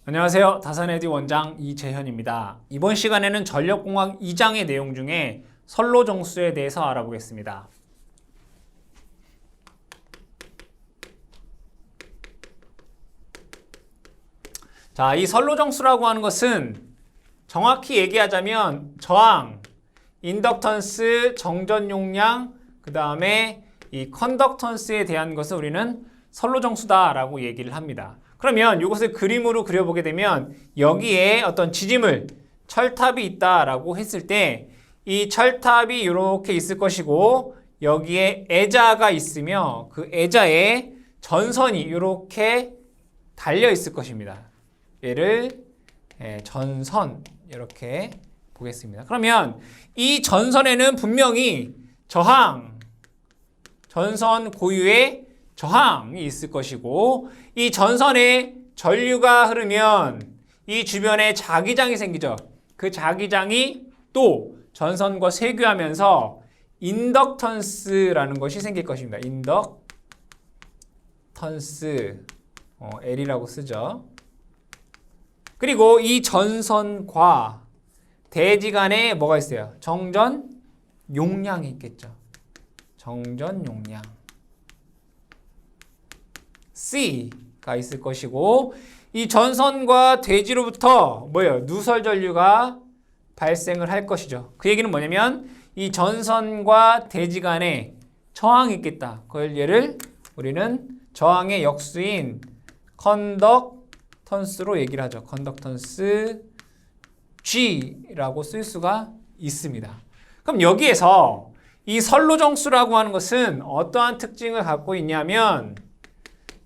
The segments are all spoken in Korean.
안녕하세요. 다산에디 원장 이재현입니다. 이번 시간에는 전력공학 2장의 내용 중에 선로정수에 대해서 알아보겠습니다. 자, 이 선로정수라고 하는 것은 정확히 얘기하자면 저항, 인덕턴스, 정전용량, 그 다음에 이 컨덕턴스에 대한 것을 우리는 선로정수다라고 얘기를 합니다. 그러면 이것을 그림으로 그려보게 되면 여기에 어떤 지지물, 철탑이 있다라고 했을 때 이 철탑이 이렇게 있을 것이고 여기에 애자가 있으며 그 애자에 전선이 이렇게 달려 있을 것입니다. 얘를 전선 이렇게 보겠습니다. 그러면 이 전선에는 분명히 저항, 전선 고유의 저항이 있을 것이고 이 전선에 전류가 흐르면 이 주변에 자기장이 생기죠. 그 자기장이 또 전선과 세교하면서 인덕턴스라는 것이 생길 것입니다. 인덕턴스, L이라고 쓰죠. 그리고 이 전선과 대지 간에 뭐가 있어요? 정전 용량이 있겠죠. 정전 용량. C가 있을 것이고 이 전선과 대지로부터 뭐예요? 누설 전류가 발생을 할 것이죠. 그 얘기는 뭐냐면 이 전선과 대지 간에 저항이 있겠다. 그걸 얘를 우리는 저항의 역수인 컨덕턴스로 얘기를 하죠. 컨덕턴스 G라고 쓸 수가 있습니다. 그럼 여기에서 이 선로정수라고 하는 것은 어떠한 특징을 갖고 있냐면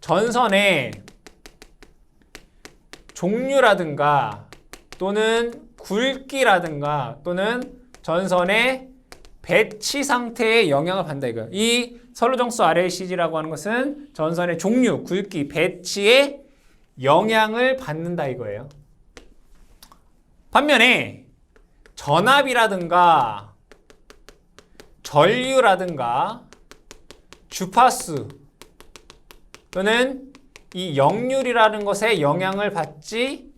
전선의 종류라든가 또는 굵기라든가 또는 전선의 배치 상태에 영향을 받는다 이거예요. 이 선로정수 RLCG라고 하는 것은 전선의 종류, 굵기, 배치에 영향을 받는다 이거예요. 반면에 전압이라든가 전류라든가 주파수 또는 이 역률이라는 것에 영향을 받지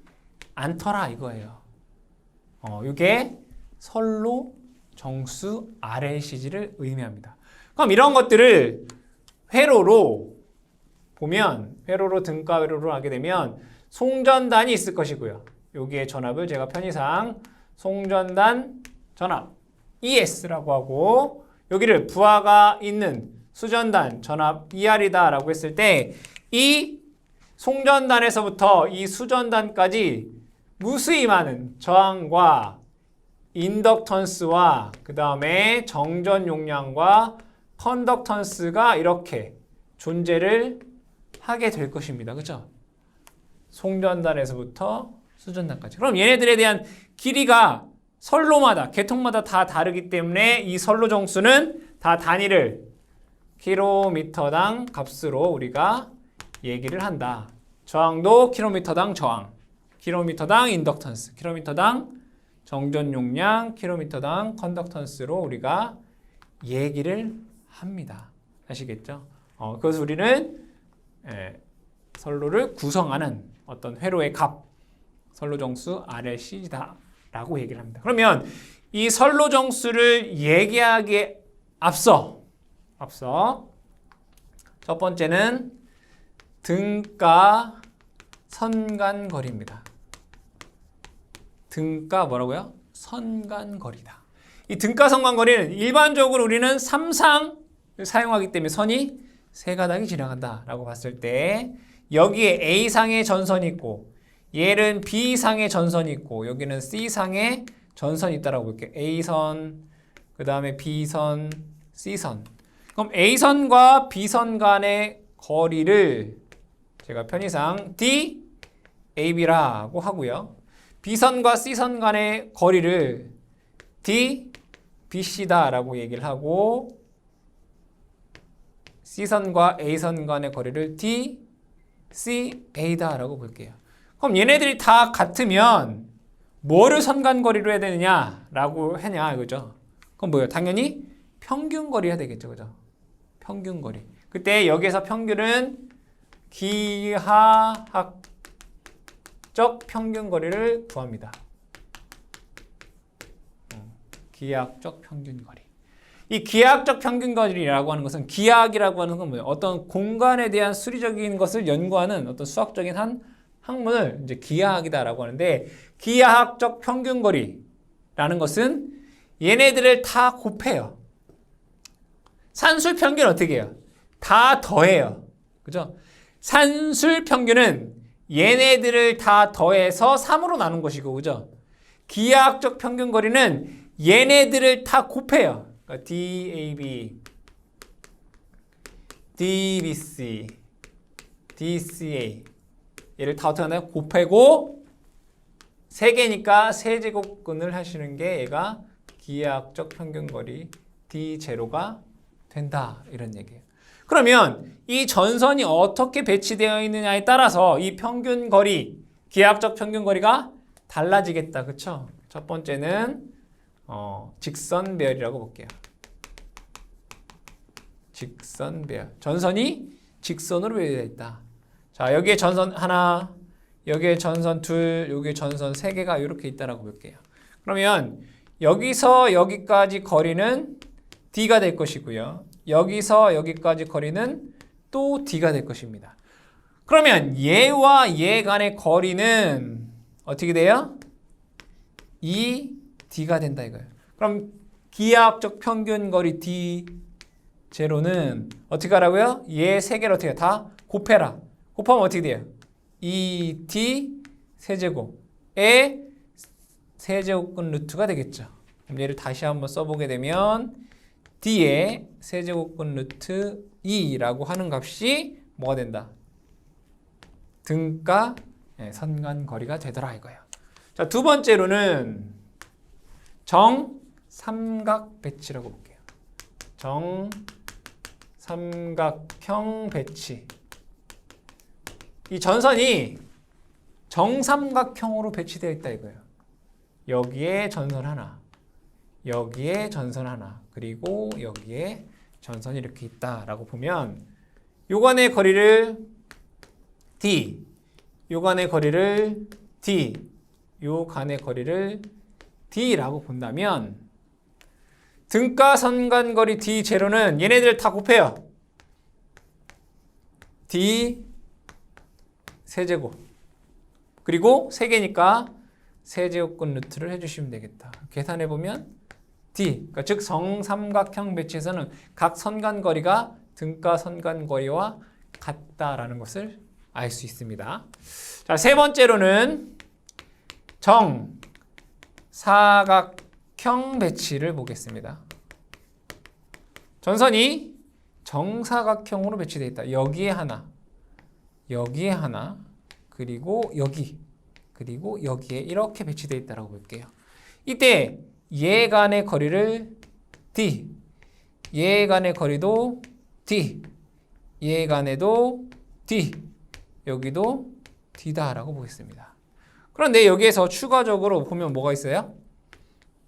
않더라 이거예요. 이게 선로정수 RLCG를 의미합니다. 그럼 이런 것들을 회로로 보면 회로로 등가 회로로 하게 되면 송전단이 있을 것이고요. 여기에 전압을 제가 편의상 송전단 전압 ES라고 하고 여기를 부하가 있는 수전단 전압 ER이다 라고 했을 때 이 송전단에서부터 이 수전단까지 무수히 많은 저항과 인덕턴스와 그 다음에 정전 용량과 컨덕턴스가 이렇게 존재를 하게 될 것입니다. 그죠? 송전단에서부터 수전단까지. 그럼 얘네들에 대한 길이가 선로마다, 계통마다 다 다르기 때문에 이 선로정수는 다 단위를 킬로미터당 값으로 우리가 얘기를 한다. 저항도 킬로미터당 저항, 킬로미터당 인덕턴스, 킬로미터당 정전 용량, 킬로미터당 컨덕턴스로 우리가 얘기를 합니다. 아시겠죠? 그래서 우리는 선로를 구성하는 어떤 회로의 값, 선로정수 RLC다 라고 얘기를 합니다. 그러면 이 선로정수를 얘기하기에 앞서 첫 번째는 등가 선간거리입니다. 등가 뭐라고요? 선간거리다. 이 등가 선간거리는 일반적으로 우리는 3상을 사용하기 때문에 선이 세 가닥이 지나간다 라고 봤을 때 여기에 A상의 전선이 있고 얘는 B상의 전선이 있고 여기는 C상의 전선이 있다라고 볼게요. A선, 그 다음에 B선, C선. 그럼 A선과 B선 간의 거리를 제가 편의상 DAB라고 하고요. B선과 C선 간의 거리를 DBC다라고 얘기를 하고 C선과 A선 간의 거리를 DCA다라고 볼게요. 그럼 얘네들이 다 같으면 뭐를 선간거리로 해야 되느냐라고 하냐 이거죠. 그럼 뭐예요? 당연히 평균거리 해야 되겠죠. 그죠? 평균거리. 그때 여기에서 평균은 기하학 기하학적 평균거리를 구합니다. 기하학적 평균거리. 이 기하학적 평균거리라고 하는 것은 기하학이라고 하는 건 뭐예요? 어떤 공간에 대한 수리적인 것을 연구하는 어떤 수학적인 한 학문을 이제 기하학이다라고 하는데 기하학적 평균거리라는 것은 얘네들을 다 곱해요. 산술 평균 어떻게 해요? 다 더해요. 그죠? 산술 평균은 얘네들을 다 더해서 3으로 나눈 것이고, 그죠? 기하학적 평균거리는 얘네들을 다 곱해요. 그러니까 DAB, DBC, DCA 얘를 다 어떻게 하나요? 곱하고 3개니까 세제곱근을 하시는 게 얘가 기하학적 평균거리 D0가 된다. 이런 얘기예요. 그러면 이 전선이 어떻게 배치되어 있느냐에 따라서 이 평균거리, 기하학적 평균거리가 달라지겠다. 그쵸? 첫 번째는 직선 배열이라고 볼게요. 직선 배열. 전선이 직선으로 배열되어 있다. 자, 여기에 전선 하나, 여기에 전선 둘, 여기에 전선 3개가 이렇게 있다라고 볼게요. 그러면 여기서 여기까지 거리는 D가 될 것이고요. 여기서 여기까지 거리는 또 D가 될 것입니다. 그러면 얘와 얘 간의 거리는 어떻게 돼요? D가 된다 이거예요. 그럼 기하학적 평균거리 D0는 어떻게 하라고요? 얘 3개를 어떻게 해요? 다 곱해라. 곱하면 어떻게 돼요? D 세제곱의 세제곱근 루트가 되겠죠. 그럼 얘를 다시 한번 써보게 되면 D의 세제곱근 루트 2라고 하는 값이 뭐가 된다? 등가 선간거리가 되더라 이거예요. 자, 두 번째로는 정삼각 배치라고 볼게요. 정삼각형 배치. 이 전선이 정삼각형으로 배치되어 있다 이거예요. 여기에 전선 하나, 여기에 전선 하나, 그리고 여기에 전선이 이렇게 있다라고 보면 요 간의 거리를 D, 요 간의 거리를 D, 요 간의 거리를 D라고 본다면 등가 선간거리 D0는 얘네들 다 곱해요. D 세제곱 그리고 3개니까 세제곱근 루트를 해주시면 되겠다. 계산해보면 D, 그러니까 즉 정삼각형 배치에서는 각 선간거리가 등가 선간거리와 같다라는 것을 알 수 있습니다. 자, 세 번째로는 정사각형 배치를 보겠습니다. 전선이 정사각형으로 배치되어 있다. 여기에 하나, 여기에 하나, 그리고 여기, 그리고 여기에 이렇게 배치되어 있다고 볼게요. 이때 얘 간의 거리를 D, 얘 간의 거리도 D, 얘 간에도 D, 여기도 D다라고 보겠습니다. 그런데 여기에서 추가적으로 보면 뭐가 있어요?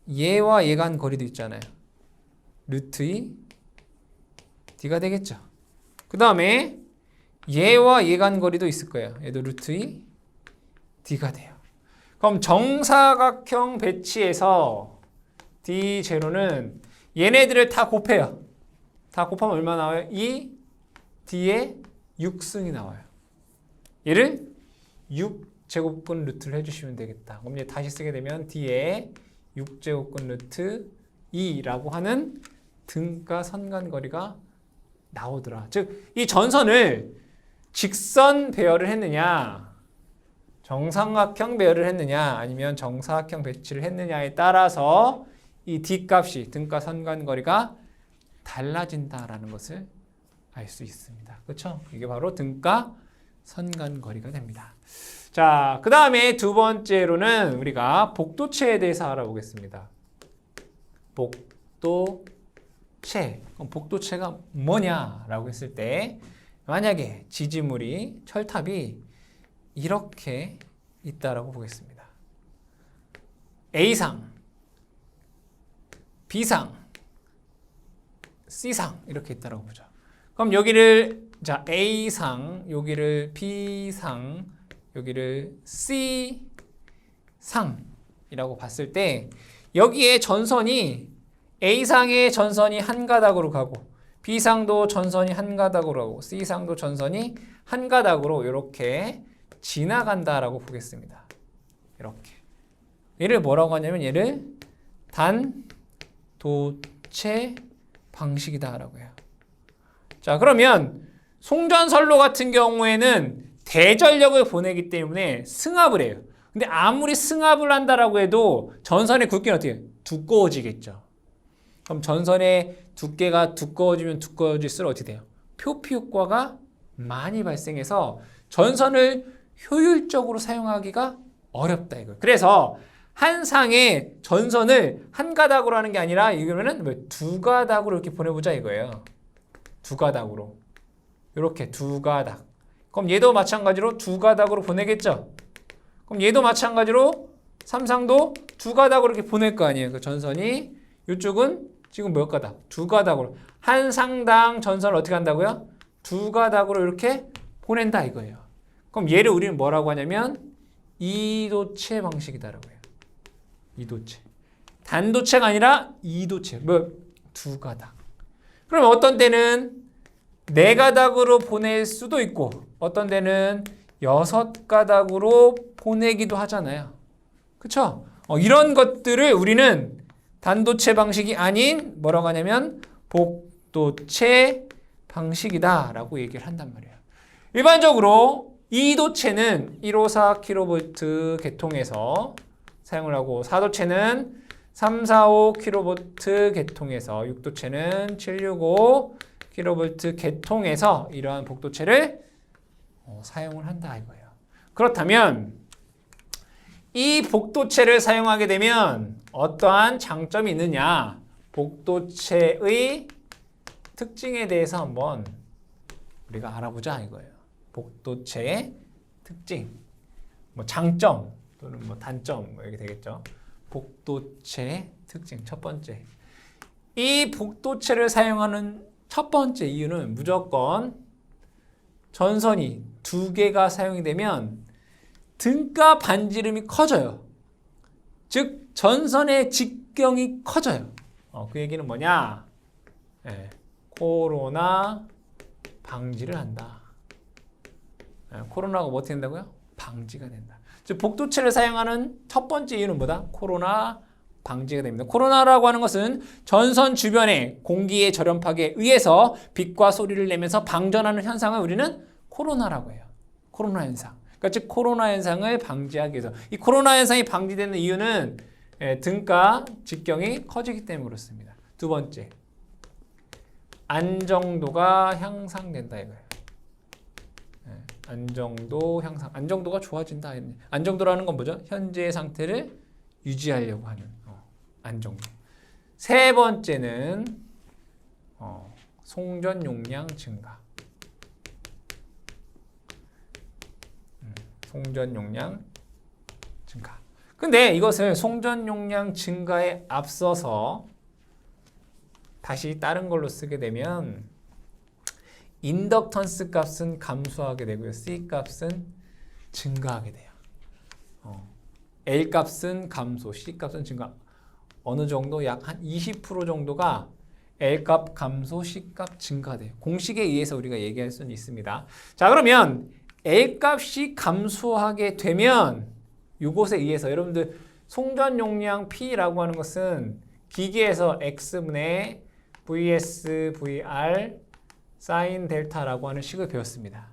얘와 얘 간 거리도 있잖아요. 루트 2 D가 되겠죠. 그 다음에 얘와 얘 간 거리도 있을 거예요. 얘도 루트 2 D가 돼요. 그럼 정사각형 배치에서 D0는 얘네들을 다 곱해요. 다 곱하면 얼마 나와요? 2 D의 6승이 나와요. 얘를 6제곱근 루트를 해주시면 되겠다. 그럼 이제 다시 쓰게 되면 D의 6제곱근 루트 2라고 하는 등가 선간거리가 나오더라. 즉, 이 전선을 직선 배열을 했느냐, 정삼각형 배열을 했느냐, 아니면 정사각형 배치를 했느냐에 따라서 이 D값이 등가 선간거리가 달라진다라는 것을 알 수 있습니다. 그렇죠? 이게 바로 등가 선간거리가 됩니다. 자, 그 다음에 두 번째로는 우리가 복도체에 대해서 알아보겠습니다. 복도체. 그럼 복도체가 뭐냐라고 했을 때 만약에 지지물이 철탑이 이렇게 있다라고 보겠습니다. A상, B상, C상 이렇게 있다라고 보죠. 그럼 여기를 자 A상, 여기를 B상, 여기를 C상이라고 봤을 때 여기에 전선이 A상의 전선이 한 가닥으로 가고 B상도 전선이 한 가닥으로 가고 C상도 전선이 한 가닥으로 이렇게 지나간다라고 보겠습니다. 이렇게. 얘를 뭐라고 하냐면 얘를 단도체 방식이다라고 해요. 자, 그러면 송전선로 같은 경우에는 대전력을 보내기 때문에 승합을 해요. 근데 아무리 승합을 한다라고 해도 전선의 굵기는 어떻게 해요? 두꺼워지겠죠. 그럼 전선의 두께가 두꺼워지면 두꺼워질수록 어떻게 돼요? 표피 효과가 많이 발생해서 전선을 효율적으로 사용하기가 어렵다 이거예요. 그래서 한 상의 전선을 한 가닥으로 하는 게 아니라 이거는 두 가닥으로 이렇게 보내보자 이거예요. 두 가닥으로. 이렇게 두 가닥. 그럼 얘도 마찬가지로 두 가닥으로 보내겠죠? 그럼 얘도 마찬가지로 삼상도 두 가닥으로 이렇게 보낼 거 아니에요. 그 전선이 이쪽은 지금 몇 가닥? 두 가닥으로. 한 상당 전선을 어떻게 한다고요? 두 가닥으로 이렇게 보낸다 이거예요. 그럼 얘를 우리는 뭐라고 하냐면 이도체 방식이다라고 해요. 이도체. 단도체가 아니라 이도체. 두 가닥. 그럼 어떤 때는 네 가닥으로 보낼 수도 있고 어떤 데는 여섯 가닥으로 보내기도 하잖아요. 그쵸? 이런 것들을 우리는 단도체 방식이 아닌 뭐라고 하냐면 복도체 방식이다 라고 얘기를 한단 말이에요. 일반적으로 이도체는 154kV 계통에서 사용을 하고 4도체는 345kV 계통에서 6도체는 765kV 계통에서 이러한 복도체를 사용을 한다 이거예요. 그렇다면 이 복도체를 사용하게 되면 어떠한 장점이 있느냐? 복도체의 특징에 대해서 한번 우리가 알아보자 이거예요. 복도체의 특징, 장점 또는 단점 이렇게 되겠죠. 복도체의 특징 첫 번째. 이 복도체를 사용하는 첫 번째 이유는 무조건 전선이 두 개가 사용이 되면 등가 반지름이 커져요. 즉 전선의 직경이 커져요. 그 얘기는 뭐냐? 코로나 방지를 한다. 코로나가 뭐 어떻게 된다고요? 방지가 된다. 즉 복도체를 사용하는 첫 번째 이유는 뭐다? 코로나 방지가 됩니다. 코로나라고 하는 것은 전선 주변의 공기의 절연파에 의해서 빛과 소리를 내면서 방전하는 현상을 우리는 코로나라고 해요. 코로나 현상. 그러니까 즉 코로나 현상을 방지하기 위해서. 이 코로나 현상이 방지되는 이유는 등가 직경이 커지기 때문에 그렇습니다. 두 번째, 안정도가 향상된다 이거예요. 안정도 향상. 안정도가 좋아진다. 안정도라는 건 뭐죠? 현재의 상태를 유지하려고 하는 안정도. 세 번째는 송전 용량 증가. 송전 용량 증가. 근데 이것을 송전 용량 증가에 앞서서 다시 다른 걸로 쓰게 되면 인덕턴스 값은 감소하게 되고요. C 값은 증가하게 돼요. L 값은 감소, C 값은 증가. 어느 정도 약 한 20% 정도가 L 값 감소, C 값 증가돼요. 공식에 의해서 우리가 얘기할 수는 있습니다. 자, 그러면 L 값이 감소하게 되면 이것에 의해서 여러분들 송전 용량 P라고 하는 것은 기계에서 X분의 VS, VR, 사인 델타라고 하는 식을 배웠습니다.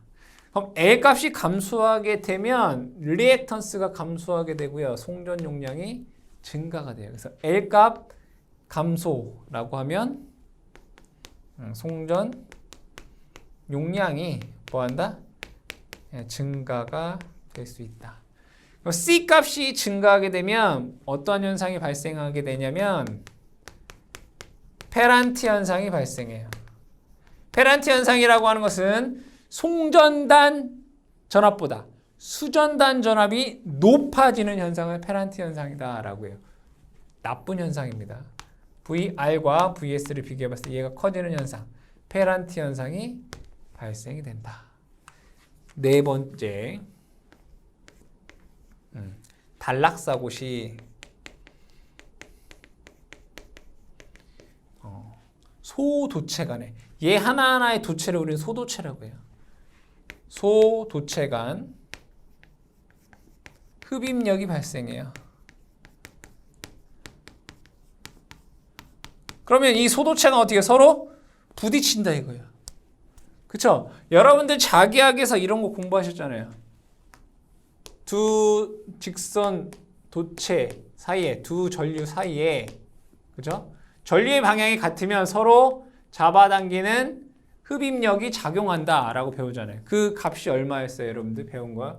그럼 L 값이 감소하게 되면 리액턴스가 감소하게 되고요. 송전 용량이 증가가 돼요. 그래서 L 값 감소라고 하면 송전 용량이 뭐한다? 증가가 될 수 있다. C 값이 증가하게 되면 어떠한 현상이 발생하게 되냐면 페란티 현상이 발생해요. 페란티 현상이라고 하는 것은 송전단 전압보다 수전단 전압이 높아지는 현상을 페란티 현상이다라고 해요. 나쁜 현상입니다. VR과 VS를 비교해봤을 때 얘가 커지는 현상, 페란티 현상이 발생이 된다. 네 번째, 단락사고시 소도체 간에 얘 하나하나의 도체를 우리는 소도체라고 해요. 소도체 간 흡입력이 발생해요. 그러면 이 소도체가 어떻게 서로 부딪힌다 이거예요. 그쵸? 여러분들 자기학에서 이런 거 공부하셨잖아요. 두 직선 도체 사이에, 두 전류 사이에, 그죠? 전류의 방향이 같으면 서로 잡아당기는 흡입력이 작용한다 라고 배우잖아요. 그 값이 얼마였어요, 여러분들 배운 거야?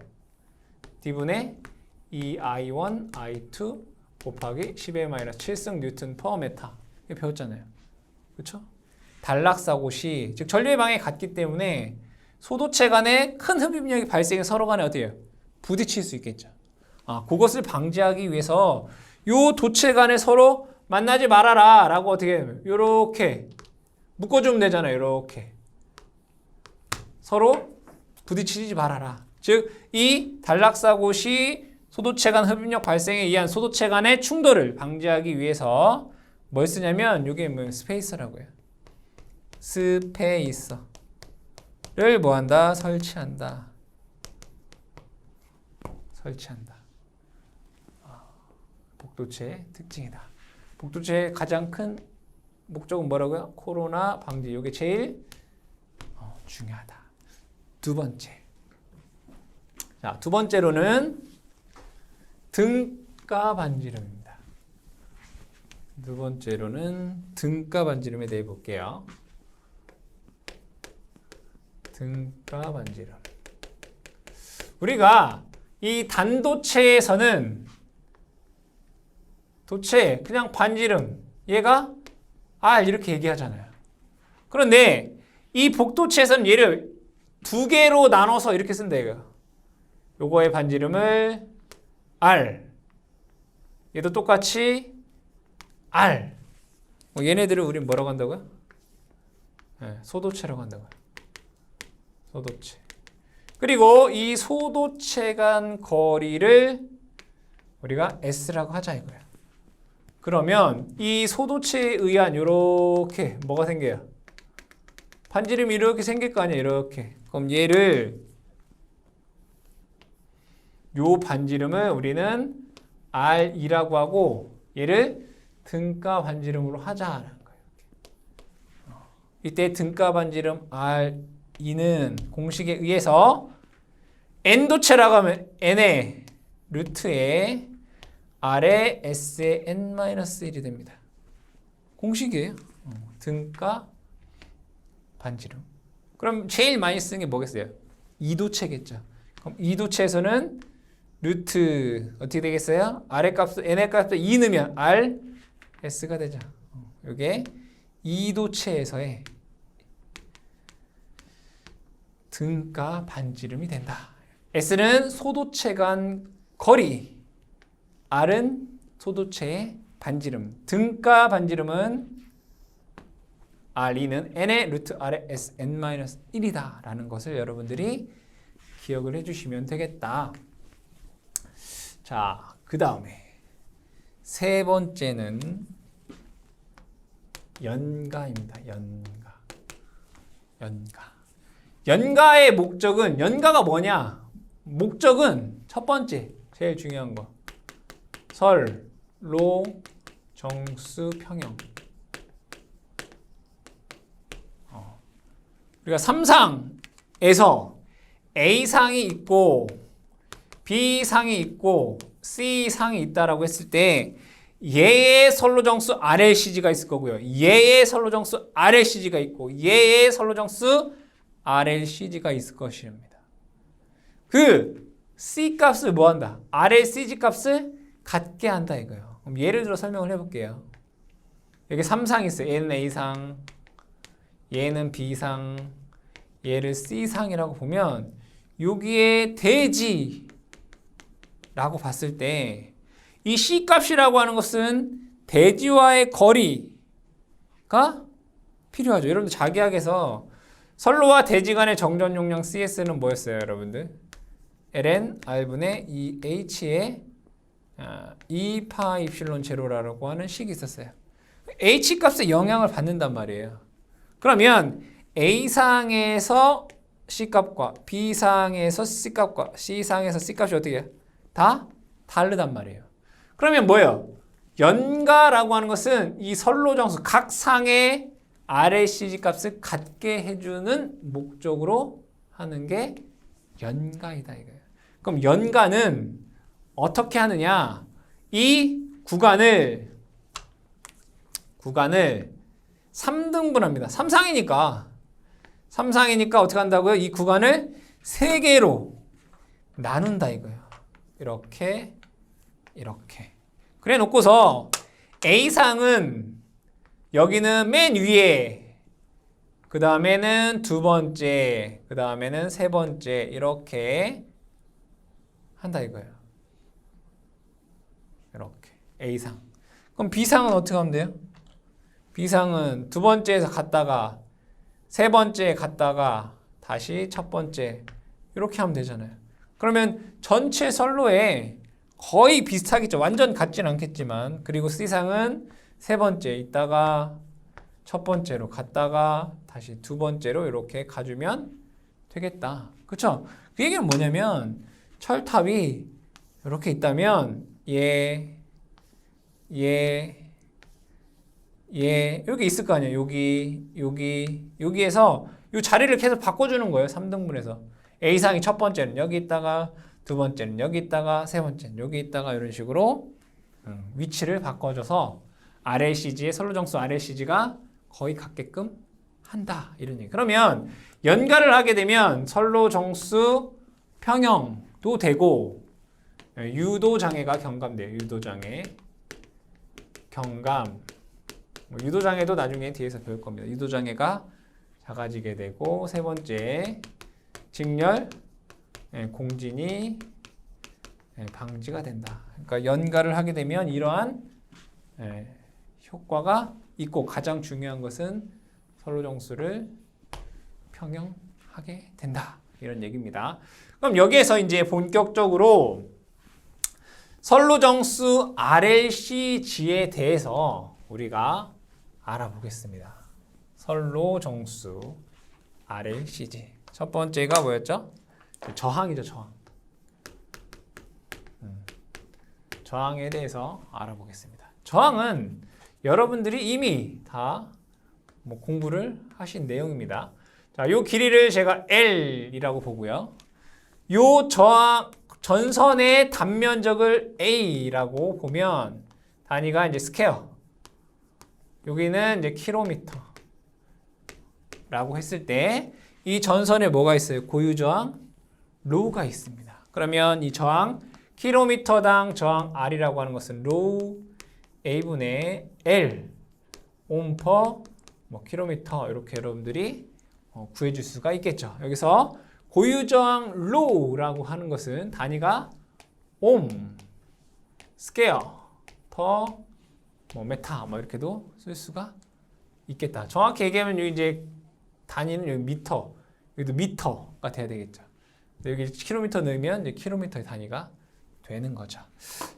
D분의 2I1, I2 곱하기 10-7승 뉴턴 퍼 메타. 이거 배웠잖아요. 그쵸? 단락사고시, 즉 전류의 방향이 같기 때문에 소도체 간에 큰 흡입력이 발생해 서로 간에 어떻게 해요? 부딪힐 수 있겠죠. 그것을 방지하기 위해서 요 도체 간에 서로 만나지 말아라 라고 어떻게 해요? 요렇게 묶어주면 되잖아요. 요렇게 서로 부딪히지 말아라. 즉 이 단락사고 시 소도체 간 흡입력 발생에 의한 소도체 간의 충돌을 방지하기 위해서 뭘 쓰냐면 요게 뭐 스페이서라고 해요. 스페이서를 뭐한다? 설치한다. 복도체의 특징이다. 복도체의 가장 큰 목적은 뭐라고요? 코로나 방지. 이게 제일 중요하다. 두 번째. 자, 두 번째로는 등가 반지름입니다. 두 번째로는 등가 반지름에 대해 볼게요. 등가 반지름. 우리가 이 단도체에서는 도체 그냥 반지름 얘가 R 이렇게 얘기하잖아요. 그런데 이 복도체에서는 얘를 두 개로 나눠서 이렇게 쓴다 이거. 요거의 반지름을 R, 얘도 똑같이 R. 얘네들을 우린 뭐라고 한다고요? 네, 소도체라고 한다고요. 소도체. 그리고 이 소도체 간 거리를 우리가 S라고 하자 이거야. 그러면 이 소도체에 의한 요렇게 뭐가 생겨요? 반지름이 이렇게 생길 거 아니야, 이렇게. 그럼 얘를 요 반지름을 우리는 R2라고 하고 얘를 등가 반지름으로 하자라는 거예요. 이때 등가 반지름 R2는 공식에 의해서 N도체라고 하면 N의 루트에 R의 S의 N-1이 됩니다. 공식이에요. 등가 반지름. 그럼 제일 많이 쓰는 게 뭐겠어요? 이도체겠죠. 그럼 이도체에서는 루트 어떻게 되겠어요? R의 값을 N의 값을 2 넣으면 R S가 되죠. 이게 이도체에서의 등가 반지름이 된다. S는 소도체 간 거리, R은 소도체의 반지름. 등가 반지름은 R2는 N의 루트 R의 S N-1이다 라는 것을 여러분들이 기억을 해주시면 되겠다. 자, 그 다음에 세 번째는 연가입니다. 연가의 목적은, 연가가 뭐냐? 목적은 첫 번째, 제일 중요한 거. 설, 로, 정수, 평형. 우리가 3상에서 A상이 있고 B상이 있고 C상이 있다라고 했을 때 얘의 선로정수 RLCG가 있을 거고요. 얘의 선로정수 RLCG가 있고 얘의 선로정수 RLCG가 있을 것입니다. 그 C 값을 뭐 한다? RLCG 값을 같게 한다 이거예요. 그럼 예를 들어 설명을 해볼게요. 여기 3상이 있어요. 얘는 A상, 얘는 B상, 얘를 C상이라고 보면 여기에 대지라고 봤을 때 이 C값이라고 하는 것은 대지와의 거리가 필요하죠. 여러분들 자기학에서 선로와 대지 간의 정전 용량 CS는 뭐였어요, 여러분들? ln r분의 2h의 2파 입실론 제로라고 하는 식이 있었어요. h 값에 영향을 받는단 말이에요. 그러면 a상에서 c값과 b상에서 c값과 c상에서 c값이 어떻게 해요? 다 다르단 말이에요. 그러면 뭐예요? 연가라고 하는 것은 이 선로정수 각 상의 RLCG 값을 같게 해주는 목적으로 하는 게 연가이다 이거예요. 그럼 연가는 어떻게 하느냐? 이 구간을 3등분합니다. 3상이니까 어떻게 한다고요? 이 구간을 3개로 나눈다 이거예요. 이렇게 그래 놓고서 A상은 여기는 맨 위에, 그 다음에는 두 번째, 그 다음에는 세 번째 이렇게 한다 이거예요. 이렇게 A상. 그럼 B상은 어떻게 하면 돼요? B상은 두 번째에서 갔다가 세 번째 갔다가 다시 첫 번째 이렇게 하면 되잖아요. 그러면 전체 선로에 거의 비슷하겠죠. 완전 같진 않겠지만. 그리고 C상은 세 번째 있다가 첫 번째로 갔다가 다시 두 번째로 이렇게 가주면 되겠다. 그쵸? 그 얘기는 뭐냐면 철탑이 이렇게 있다면 여기 있을 거 아니에요. 여기에서 이 자리를 계속 바꿔주는 거예요. 3등분에서. A상이 첫 번째는 여기 있다가 두 번째는 여기 있다가 세 번째는 여기 있다가 이런 식으로 위치를 바꿔줘서 RLCG의 선로정수 RLCG가 거의 같게끔 한다 이런 얘기. 그러면 연가를 하게 되면 선로정수 평형도 되고 유도장애가 경감돼요. 유도장애 경감. 유도장애도 나중에 뒤에서 배울 겁니다. 유도장애가 작아지게 되고 세 번째 직렬 공진이 방지가 된다. 그러니까 연가를 하게 되면 이러한 효과가 있고 가장 중요한 것은 선로정수를 평형하게 된다. 이런 얘기입니다. 그럼 여기에서 이제 본격적으로 선로정수 RLCG에 대해서 우리가 알아보겠습니다. 선로정수 RLCG. 첫 번째가 뭐였죠? 저항이죠, 저항. 저항에 대해서 알아보겠습니다. 저항은 여러분들이 이미 다 공부를 하신 내용입니다. 자, 요 길이를 제가 L이라고 보고요. 요 저항 전선의 단면적을 A라고 보면 단위가 이제 스퀘어. 여기는 이제 킬로미터라고 했을 때 이 전선에 뭐가 있어요? 고유저항 로우가 있습니다. 그러면 이 저항 킬로미터당 저항 R이라고 하는 것은 로우 A분의 L 옴 퍼 킬로미터 이렇게 여러분들이 구해줄 수가 있겠죠. 여기서 고유저항 로우라고 하는 것은 단위가 옴, 스퀘어, 퍼, 메타 이렇게도 쓸 수가 있겠다. 정확히 얘기하면 이제 단위는 여기 미터, 여기도 미터가 돼야 되겠죠. 여기 킬로미터 넣으면 이제 킬로미터의 단위가 되는 거죠.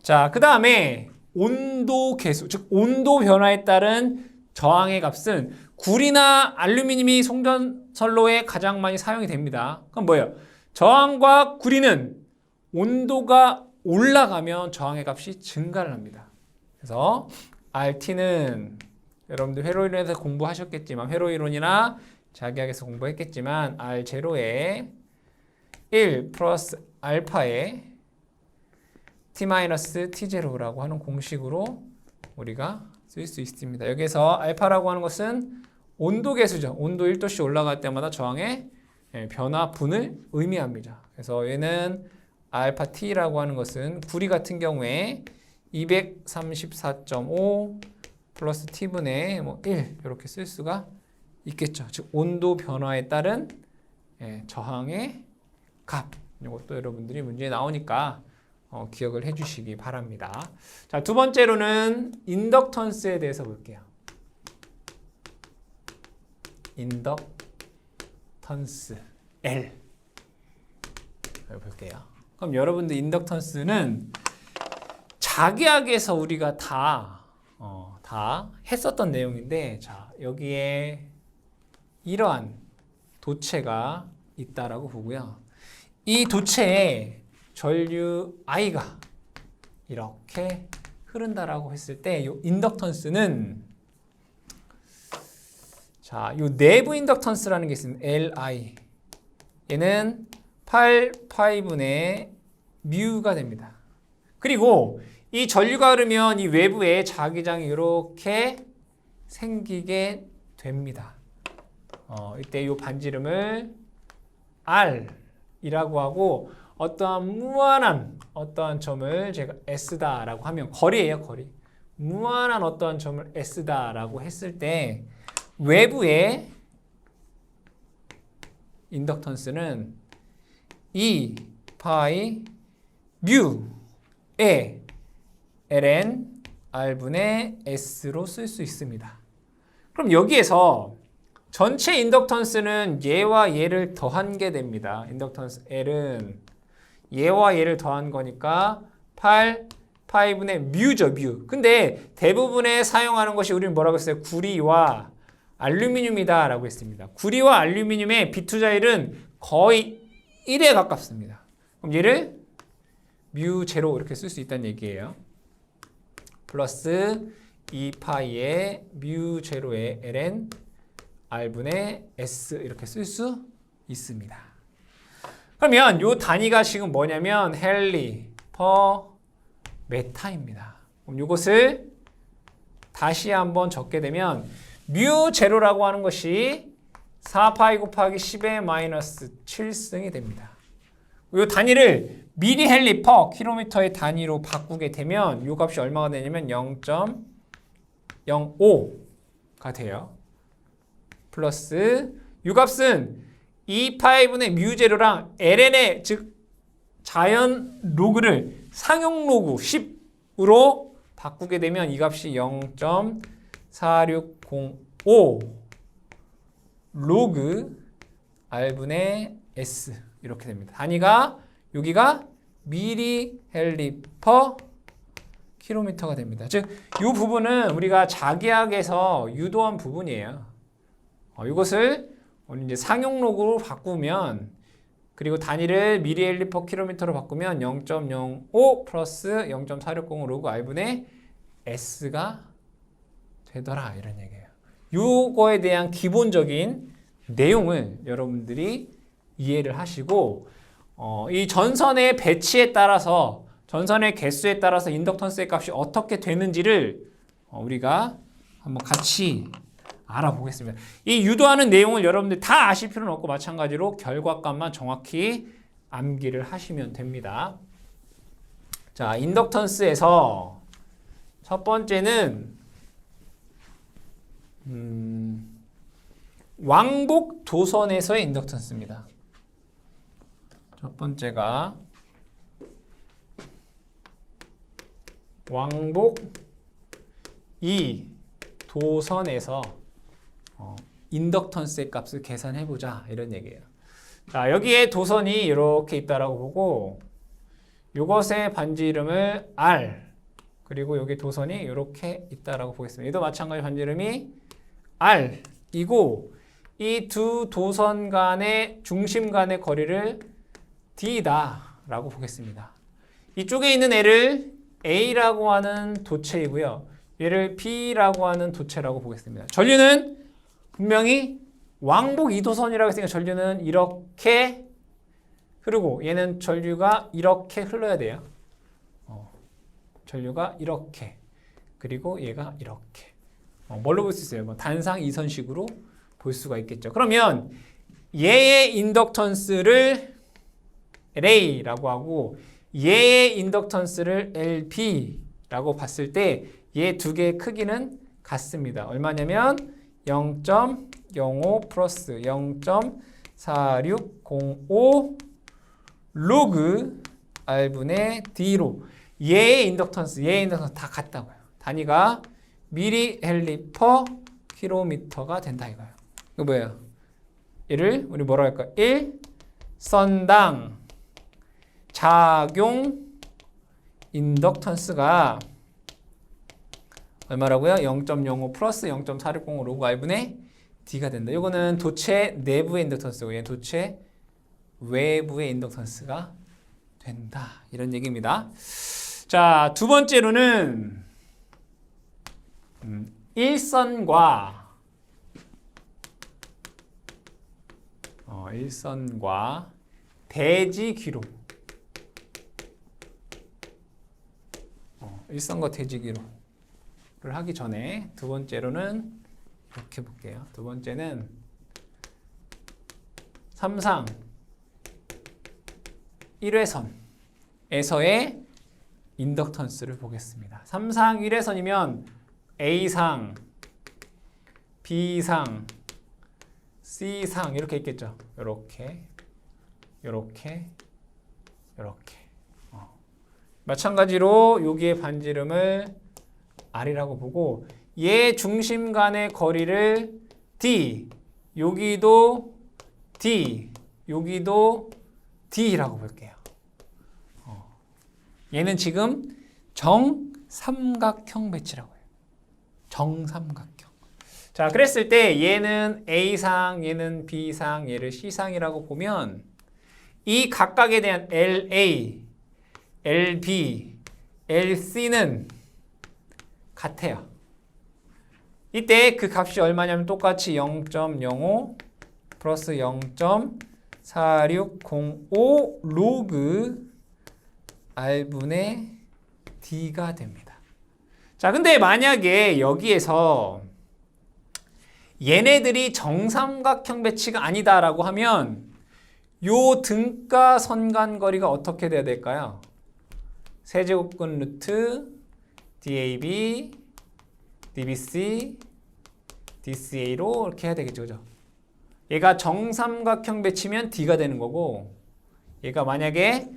자, 그 다음에 온도 계수, 즉 온도 변화에 따른 저항의 값은 구리나 알루미늄이 송전선로에 가장 많이 사용이 됩니다. 그럼 뭐예요? 저항과 구리는 온도가 올라가면 저항의 값이 증가를 합니다. 그래서 RT는 여러분들 회로이론에서 공부하셨겠지만 회로이론이나 자기학에서 공부했겠지만 R0에 1 플러스 알파에 T-T0라고 하는 공식으로 우리가 쓸 수 있습니다. 여기서 알파라고 하는 것은 온도 계수죠. 온도 1도씩 올라갈 때마다 저항의 변화분을 의미합니다. 그래서 얘는 알파 T라고 하는 것은 구리 같은 경우에 234.5 플러스 T분의 1 이렇게 쓸 수가 있겠죠. 즉 온도 변화에 따른 저항의 값. 이것도 여러분들이 문제에 나오니까 기억을 해주시기 바랍니다. 자, 두 번째로는 인덕턴스에 대해서 볼게요. 인덕턴스 L 볼게요. 그럼 여러분들 인덕턴스는 자기학에서 우리가 다 했었던 내용인데, 자, 여기에 이러한 도체가 있다라고 보고요. 이 도체에 전류 I가 이렇게 흐른다라고 했을 때, 이 인덕턴스는, 자, 이 내부 인덕턴스라는 게 있습니다. Li. 얘는 8파이분의 뮤가 됩니다. 그리고 이 전류가 흐르면 이 외부에 자기장이 이렇게 생기게 됩니다. 이때 이 반지름을 R이라고 하고, 어떠한 무한한 어떠한 점을 제가 S다라고 하면, 거리예요, 거리. 무한한 어떠한 점을 S다라고 했을 때 외부의 인덕턴스는 2파이 뮤의 ln r분의 s로 쓸 수 있습니다. 그럼 여기에서 전체 인덕턴스는 얘와 얘를 더한 게 됩니다. 인덕턴스 L은 얘와 얘를 더한 거니까 8파이분의 뮤죠, 뮤. 근데 대부분에 사용하는 것이 우리는 뭐라고 했어요? 구리와 알루미늄이다 라고 했습니다. 구리와 알루미늄의 비투자율은 거의 1에 가깝습니다. 그럼 얘를 뮤 제로 이렇게 쓸 수 있다는 얘기예요. 플러스 2파이의 뮤 제로의 ln r분의 s 이렇게 쓸 수 있습니다. 그러면 이 단위가 지금 뭐냐면 헨리 퍼 메타입니다. 그럼 이것을 다시 한번 적게 되면 뮤 제로라고 하는 것이 4파이 곱하기 10의 마이너스 7승이 됩니다. 이 단위를 미리 헨리 퍼 킬로미터의 단위로 바꾸게 되면 이 값이 얼마가 되냐면 0.05가 돼요. 플러스 이 값은 2파이분의 뮤 제로랑 ln의 즉 자연 로그를 상용 로그 10으로 바꾸게 되면 이 값이 0.4605 로그 r분의 s 이렇게 됩니다. 단위가 여기가 미리 헨리 퍼 킬로미터가 됩니다. 즉, 이 부분은 우리가 자기학에서 유도한 부분이에요. 이것을 이제 상용 로그로 바꾸면, 그리고 단위를 미리 헨리 퍼 킬로미터로 바꾸면 0.05 플러스 0.460 로그 r분의 s가 되더라 이런 얘기예요. 요거에 대한 기본적인 내용을 여러분들이 이해를 하시고, 이 전선의 배치에 따라서, 전선의 개수에 따라서 인덕턴스의 값이 어떻게 되는지를 우리가 한번 같이 알아보겠습니다. 이 유도하는 내용을 여러분들 다 아실 필요는 없고, 마찬가지로 결과값만 정확히 암기를 하시면 됩니다. 자, 인덕턴스에서 첫 번째는 왕복 도선에서의 인덕턴스입니다. 첫 번째가 왕복 이 도선에서 인덕턴스의 값을 계산해보자 이런 얘기예요. 자, 여기에 도선이 이렇게 있다라고 보고, 이것의 반지 이름을 R, 그리고 여기 도선이 이렇게 있다라고 보겠습니다. 얘도 마찬가지 반지 이름이 R이고, 이 두 도선 간의 중심 간의 거리를 D다라고 보겠습니다. 이쪽에 있는 애를 A라고 하는 도체이고요. 얘를 B라고 하는 도체라고 보겠습니다. 전류는 분명히 왕복 2도선이라고 했으니까 전류는 이렇게 흐르고, 얘는 전류가 이렇게 흘러야 돼요. 전류가 이렇게, 그리고 얘가 이렇게. 뭘로 볼 수 있어요? 뭐 단상 이선식으로 볼 수가 있겠죠. 그러면 얘의 인덕턴스를 LA라고 하고 얘의 인덕턴스를 LB라고 봤을 때 얘 두 개의 크기는 같습니다. 얼마냐면 0.05 플러스 0.4605 로그 R분의 D로 얘의 인덕턴스 다 같다고요. 단위가 미리 헨리 퍼 킬로미터가 된다 이거예요. 이거 뭐예요? 얘를 우리 뭐라 할까? 1선당 작용 인덕턴스가 얼마라고요? 0.05 플러스 0.460 로그 R분의 D가 된다. 이거는 도체 내부의 인덕턴스고 얘는 도체 외부의 인덕턴스가 된다. 이런 얘기입니다. 자, 두 번째로는 일선과 대지기로 일선과 대지기로를 하기 전에 두 번째로는 이렇게 볼게요. 두 번째는 삼상 1회선에서의 인덕턴스를 보겠습니다. 삼상 1회선이면 A상, B상, C상 이렇게 있겠죠. 이렇게, 이렇게, 이렇게. 마찬가지로 여기에 반지름을 R이라고 보고 얘 중심 간의 거리를 D, 여기도 D, 여기도 D라고 볼게요. 얘는 지금 정삼각형 배치라고 해요. 정삼각형. 자, 그랬을 때 얘는 A상, 얘는 B상, 얘를 C상이라고 보면 이 각각에 대한 LA, LB, LC는 같아요. 이때 그 값이 얼마냐면 똑같이 0.05 플러스 0.4605 로그 R분의 D가 됩니다. 자, 근데 만약에 여기에서 얘네들이 정삼각형 배치가 아니다라고 하면 요 등가 선간거리가 어떻게 돼야 될까요? 세제곱근 루트 DAB, DBC, DCA로 이렇게 해야 되겠죠, 그죠? 얘가 정삼각형 배치면 D가 되는 거고 얘가 만약에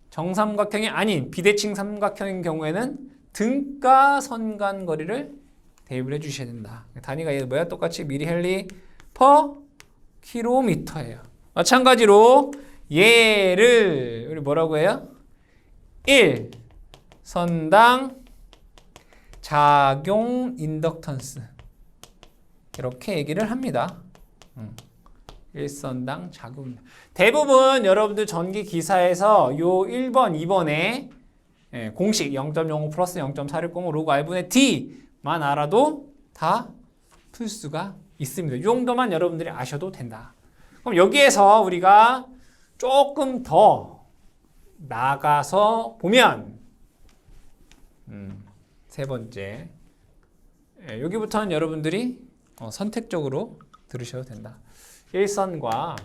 정삼각형이 아닌 비대칭 삼각형인 경우에는 등가 선간 거리를 대입을 해주셔야 된다. 단위가 얘 뭐야? 똑같이 미리헬리 퍼 킬로미터예요. 마찬가지로 얘를 우리 뭐라고 해요? 1 선당 작용 인덕턴스 이렇게 얘기를 합니다. 1선당 작용. 대부분 여러분들 전기 기사에서 요 1번, 2번에 공식 0.05 플러스 0.460 로그 R분의 D만 알아도 다 풀 수가 있습니다. 이 정도만 여러분들이 아셔도 된다. 그럼 여기에서 우리가 조금 더 나가서 보면 세 번째 여기부터는 여러분들이 선택적으로 들으셔도 된다. 일선과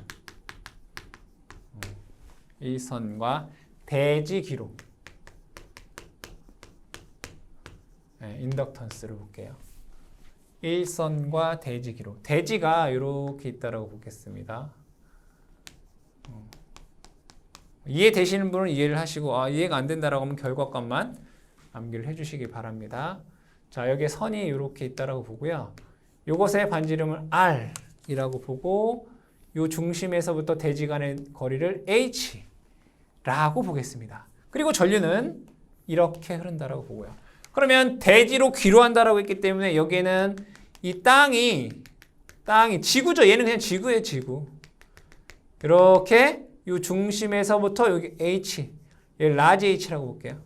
대지기로 인덕턴스를 볼게요. 일선과 대지기로. 대지가 이렇게 있다라고 보겠습니다. 이해되시는 분은 이해를 하시고 이해가 안 된다라고 하면 결과값만 암기를 해주시기 바랍니다. 자, 여기에 선이 이렇게 있다라고 보고요. 요것의 반지름을 R이라고 보고 요 중심에서부터 대지 간의 거리를 H라고 보겠습니다. 그리고 전류는 이렇게 흐른다라고 보고요. 그러면 대지로 귀로한다라고 했기 때문에 여기에는 이 땅이 지구죠. 얘는 그냥 지구예요, 지구. 이렇게 요 중심에서부터 여기 H, 얘 라지 H라고 볼게요.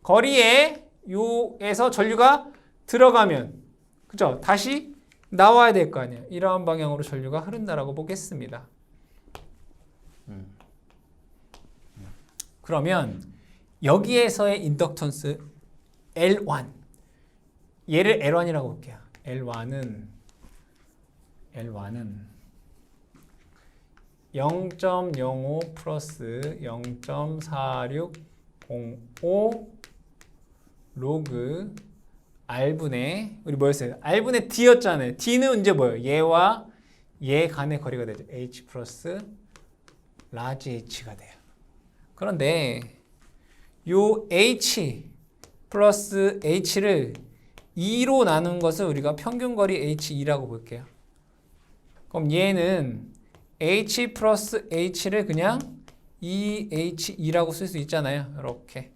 거리에 요에서 전류가 들어가면 그죠? 다시 나와야 될 거 아니에요. 이러한 방향으로 전류가 흐른다라고 보겠습니다. 그러면 여기에서의 인덕턴스 L1 얘를 L1이라고 볼게요. L1은 0.05 플러스 0.4605 로그 R분의 우리 뭐였어요? R분의 D였잖아요. D는 이제 뭐예요? 얘와 얘 간의 거리가 되죠. H 플러스 라지 H가 돼요. 그런데 요 H 플러스 H를 2로 나눈 것을 우리가 평균거리 H2라고 볼게요. 그럼 얘는 H 플러스 H를 그냥 EHE라고 쓸 수 있잖아요. 이렇게.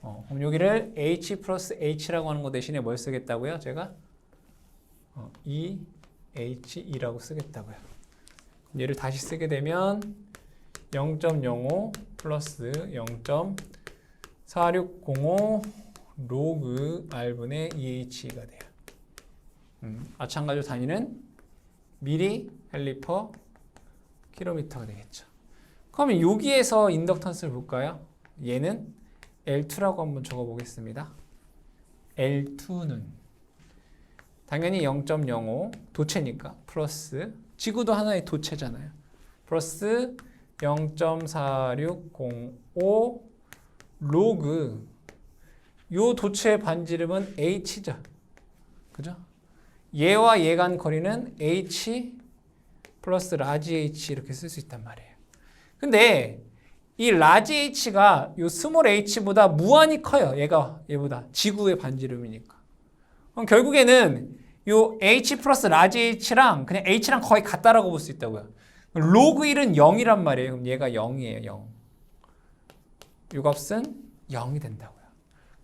그럼 여기를 H 플러스 H라고 하는 거 대신에 뭘 쓰겠다고요? 제가 EHE라고 쓰겠다고요. 얘를 다시 쓰게 되면 0.05 플러스 0.4605 로그 R분의 EHE가 돼요. 마찬가지로 단위는 미리 헬리퍼 킬로미터가 되겠죠. 그러면 여기에서 인덕턴스를 볼까요? 얘는 L2라고 한번 적어보겠습니다. L2는 당연히 0.05 도체니까 플러스 지구도 하나의 도체잖아요. 플러스 0.4605 로그 요 도체의 반지름은 h죠. 그죠? 얘와 얘 간 거리는 h 플러스 라지 h 이렇게 쓸 수 있단 말이에요. 근데 이 라지 h가 요 스몰 h보다 무한히 커요. 얘보다 지구의 반지름이니까. 그럼 결국에는 요 h 플러스 라지 h랑 그냥 h랑 거의 같다라고 볼 수 있다고요. 로그 1은 0이란 말이에요. 그럼 얘가 0이에요. 0. 요 값은 0이 된다고요.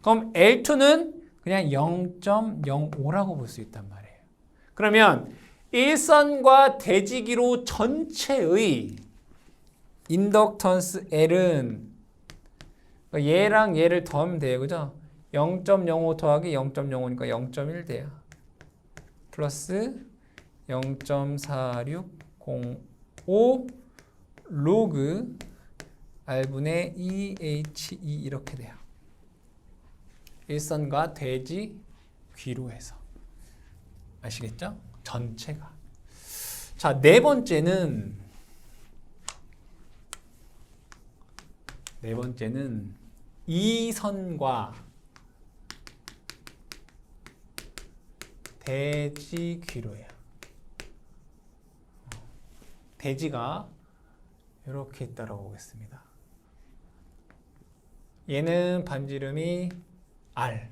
그럼 L2는 그냥 0.05라고 볼 수 있단 말이에요. 그러면 일선과 대지기로 전체의 인덕턴스 L은 얘랑 얘를 더하면 돼요. 그죠? 0.05 더하기 0.05니까 0.1 돼요. 플러스 0.4605 로그 R분의 EHE 이렇게 돼요. 일선과 대지 귀로 해서. 아시겠죠? 전체가. 자, 네 번째는 이선과 대지 귀로예요. 대지가 이렇게 있다라고 보겠습니다. 얘는 반지름이 R.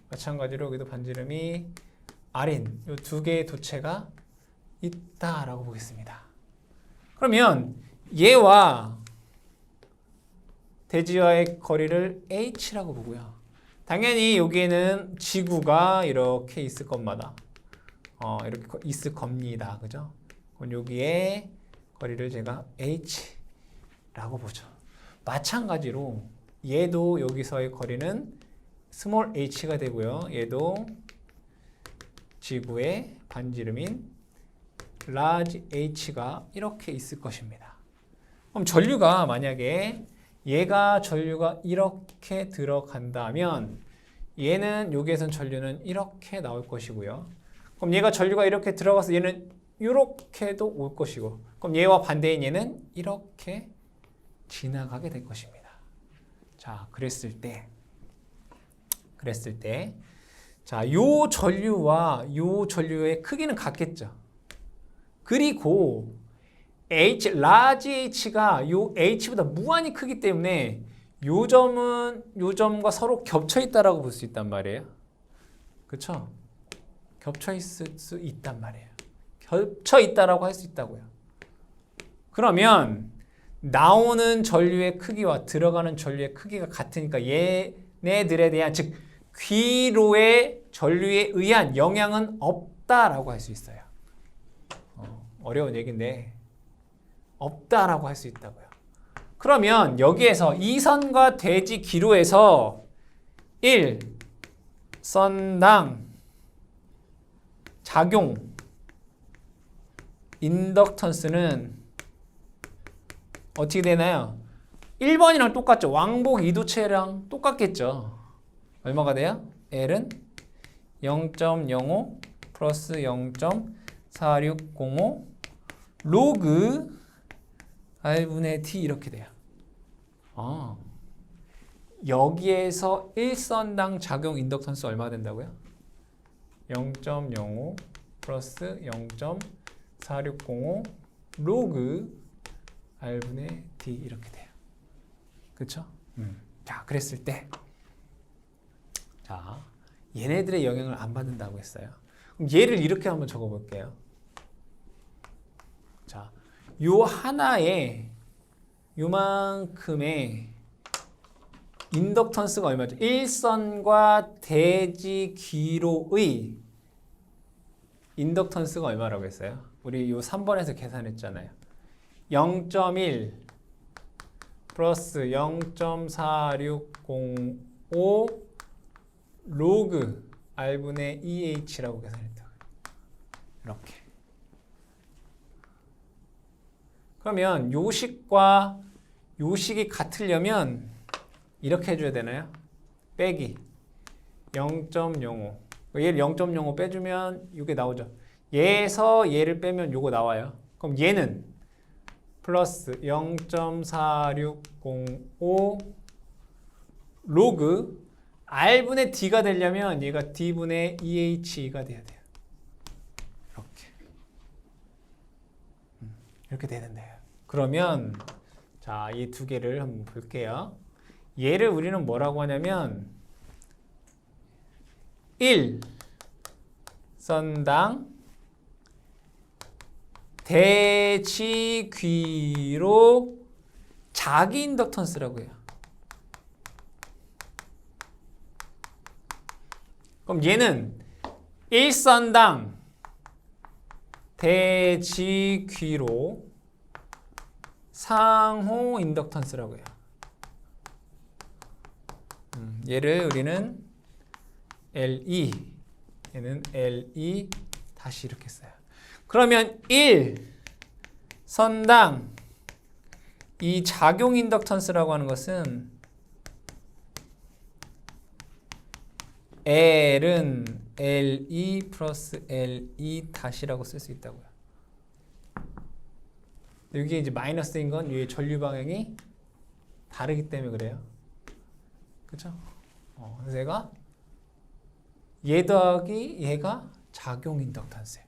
마찬가지로 여기도 반지름이 R인 이 두 개의 도체가 있다라고 보겠습니다. 그러면 얘와 대지와의 거리를 H라고 보고요. 당연히 여기에는 지구가 이렇게 있을 것마다 이렇게 있을 겁니다. 그죠? 그럼 여기에 거리를 제가 H라고 보죠. 마찬가지로 얘도 여기서의 거리는 스몰 h가 되고요. 얘도 지구의 반지름인 large h가 이렇게 있을 것입니다. 그럼 전류가 만약에 얘가 전류가 이렇게 들어간다면 얘는 여기에선 전류는 이렇게 나올 것이고요. 그럼 얘가 전류가 이렇게 들어가서 얘는 이렇게도 올 것이고 그럼 얘와 반대인 얘는 이렇게 지나가게 될 것입니다. 자, 그랬을 때 자, 요 전류와 요 전류의 크기는 같겠죠. 그리고 large h가 요 h보다 무한히 크기 때문에 요 점과 서로 겹쳐 있다라고 볼 수 있단 말이에요. 그렇죠? 겹쳐 있을 수 있단 말이에요. 겹쳐 있다라고 할 수 있다고요. 그러면 나오는 전류의 크기와 들어가는 전류의 크기가 같으니까 얘네들에 대한 즉 귀로의 전류에 의한 영향은 없다라고 할 수 있어요. 어려운 얘기인데 없다라고 할 수 있다고요. 그러면 여기에서 이선과 대지 기로에서 1선당 작용 인덕턴스는 어떻게 되나요? 1번이랑 똑같죠. 왕복 이도체랑 똑같겠죠. 얼마가 돼요? L은 0.05 플러스 0.4605 로그 R분의 T 이렇게 돼요. 여기에서 1선당 작용 인덕턴스 얼마 된다고요? 0.05 플러스 0.4605 로그 R분의 D 이렇게 돼요. 그렇죠? 자, 그랬을 때 자, 얘네들의 영향을 안 받는다고 했어요. 그럼 얘를 이렇게 한번 적어볼게요. 자, 요 하나의 요만큼의 인덕턴스가 얼마죠? 일선과 대지 귀로의 인덕턴스가 얼마라고 했어요? 우리 요 3번에서 계산했잖아요. 0.1 플러스 0.4605 로그 R분의 EH라고 계산했다. 이렇게. 그러면 요식과 요식이 같으려면 이렇게 해줘야 되나요? 빼기 0.05 얘를 0.05 빼주면 이게 나오죠. 얘에서 얘를 빼면 요거 나와요. 그럼 얘는 플러스 0.4605 로그 R분의 D가 되려면 얘가 D분의 EH가 돼야 돼요. 이렇게 되는데요. 그러면 자, 이 두 개를 한번 볼게요. 얘를 우리는 뭐라고 하냐면 1 선당 대지귀로 자기 인덕턴스라고 해요. 그럼 얘는 1선당 대지귀로 상호 인덕턴스라고 해요. 얘를 우리는 LE, 얘는 LE 다시 이렇게 써요. 그러면 1선당 이 작용 인덕턴스라고 하는 것은 L은 LE 플러스 LE 다시라고 쓸 수 있다고요. 여기에 이제 마이너스인 건 위에 전류 방향이 다르기 때문에 그래요. 그렇죠? 그래서 얘가 얘 더하기 얘가 작용 인덕턴스예요.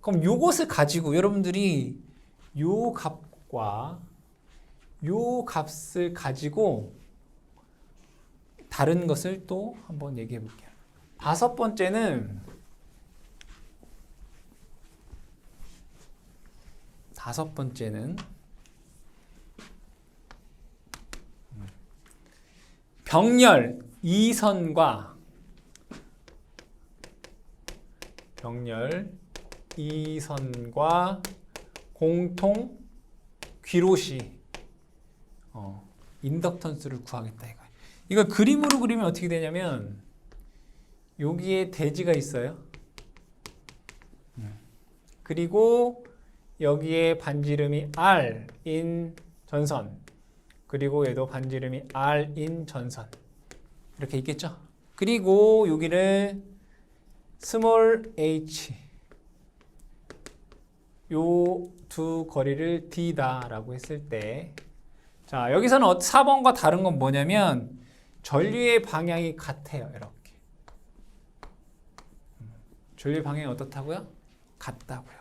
그럼 요것을 가지고 여러분들이 요 값과 요 값을 가지고 다른 것을 또 한번 얘기해 볼게요. 다섯 번째는 병렬 2선과 공통 귀로시 인덕턴스를 구하겠다 이거. 이걸 그림으로 그리면 어떻게 되냐면 여기에 대지가 있어요. 그리고 여기에 반지름이 R인 전선, 그리고 얘도 반지름이 R인 전선 이렇게 있겠죠. 그리고 여기를 스몰 h 요 두 거리를 D다 라고 했을 때, 자 여기서는 4번과 다른 건 뭐냐면 전류의 방향이 같아요. 이렇게 전류 방향이 어떻다고요? 같다고요.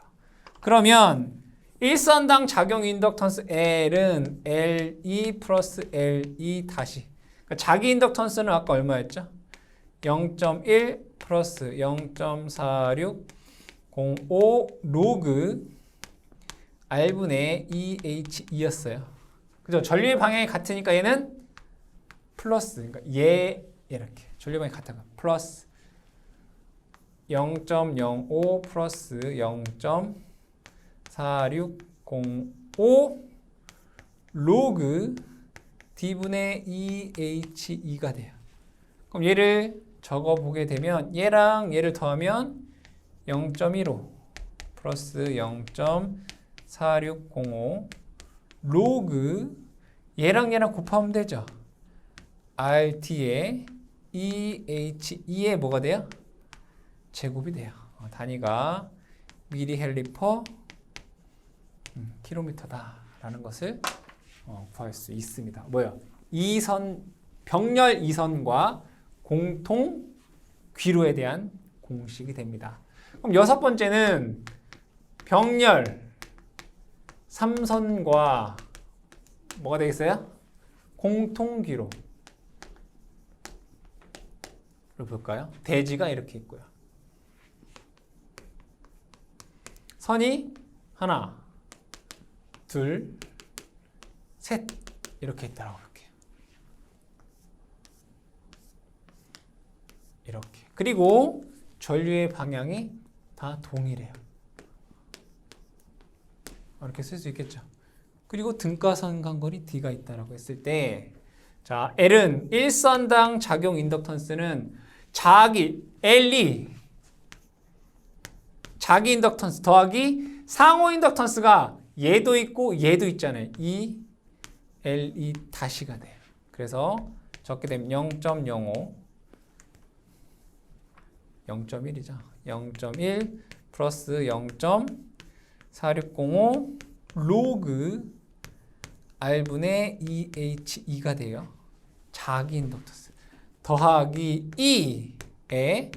그러면 일선당 작용 인덕턴스 L은 LE 플러스 LE 다시, 그러니까 자기 인덕턴스는 아까 얼마였죠? 0.1 플러스 0.4605 로그 R분의 EHE였어요. 그죠? 전류의 방향이 같으니까 얘는 플러스, 그러니까 얘 이렇게 전류 방향이 같은 거 플러스 0.05 플러스 0.4605 로그 D분의 EHE가 돼요. 그럼 얘를 적어보게 되면 얘랑 얘를 더하면 0.15 플러스 0.4605 로그 얘랑 얘랑 곱하면 되죠. RT에 EHE에 뭐가 돼요? 제곱이 돼요. 단위가 미리헬리퍼 킬로미터다라는 것을 구할 수 있습니다. 뭐요? 병렬 2선과 공통 귀로에 대한 공식이 됩니다. 그럼 여섯 번째는 병렬 3선과 뭐가 되겠어요? 공통 귀로를 볼까요? 대지가 이렇게 있고요. 선이 하나, 둘, 셋 이렇게 있다라고 볼게요. 이렇게. 그리고 전류의 방향이 다 동일해요. 이렇게 쓸 수 있겠죠. 그리고 등가선간거리 D가 있다라고 했을 때, 자, L은 일선당 작용 인덕턴스는 자기 L이 자기 인덕턴스 더하기 상호 인덕턴스가 얘도 있고 얘도 있잖아요. 이 L2 다시가 돼요. 그래서 적게 되면 0.05 0.1이죠. 0.1 플러스 0.4605 로그 R분의 2H2가 돼요. 자기 인덕턴스 더하기 2에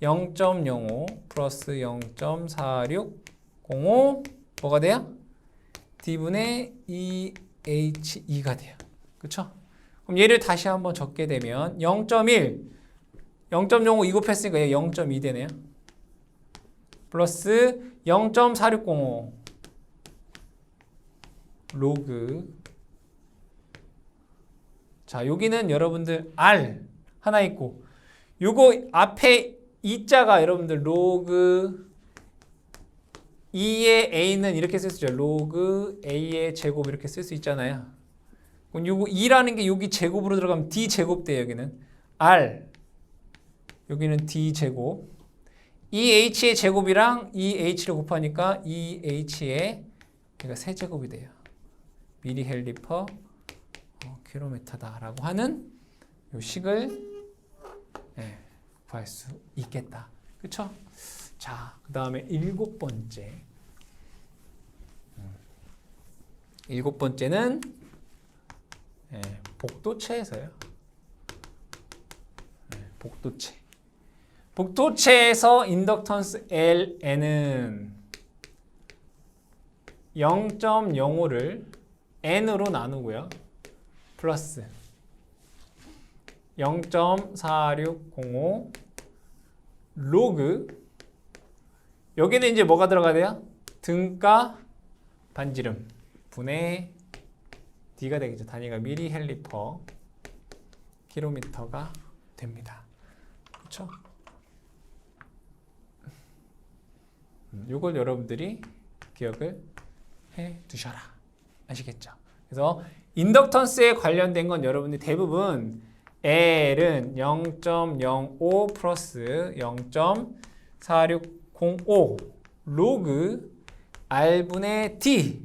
0.05 플러스 0.4605 뭐가 돼요? D분의 2H2가 돼요. 그쵸? 그럼 얘를 다시 한번 적게 되면 0.1 0.05 2 곱했으니까 얘 0.2 되네요. 플러스 0.4605 로그. 자, 여기는 여러분들 R 하나 있고 요거 앞에 이자가 여러분들 로그 2의 A는 이렇게 쓸 수 있죠. 로그 A의 제곱 이렇게 쓸 수 있잖아요. 그럼 요거 2라는 게 여기 제곱으로 들어가면 D 제곱 돼요. 여기는 R 여기는 D 제곱 2H의 제곱이랑 2H를 곱하니까 2H의 얘가 세제곱이 돼요. 미리 헬리퍼 킬로미터다라고 하는 요 식을 구할 수 있겠다. 그쵸? 자, 그 다음에 일곱 번째는 복도체에서요. 복도체에서 인덕턴스 Ln은 0.05를 n으로 나누고요. 플러스 0.4605 로그 여기는 이제 뭐가 들어가야 돼요? 등가 반지름 분의 D가 되겠죠. 단위가 미리 헬리퍼 킬로미터가 됩니다. 그렇죠? 이걸 여러분들이 기억을 해 두셔라. 아시겠죠? 그래서 인덕턴스에 관련된 건 여러분들이 대부분 L은 0.05 플러스 0.4605 로그 R분의 D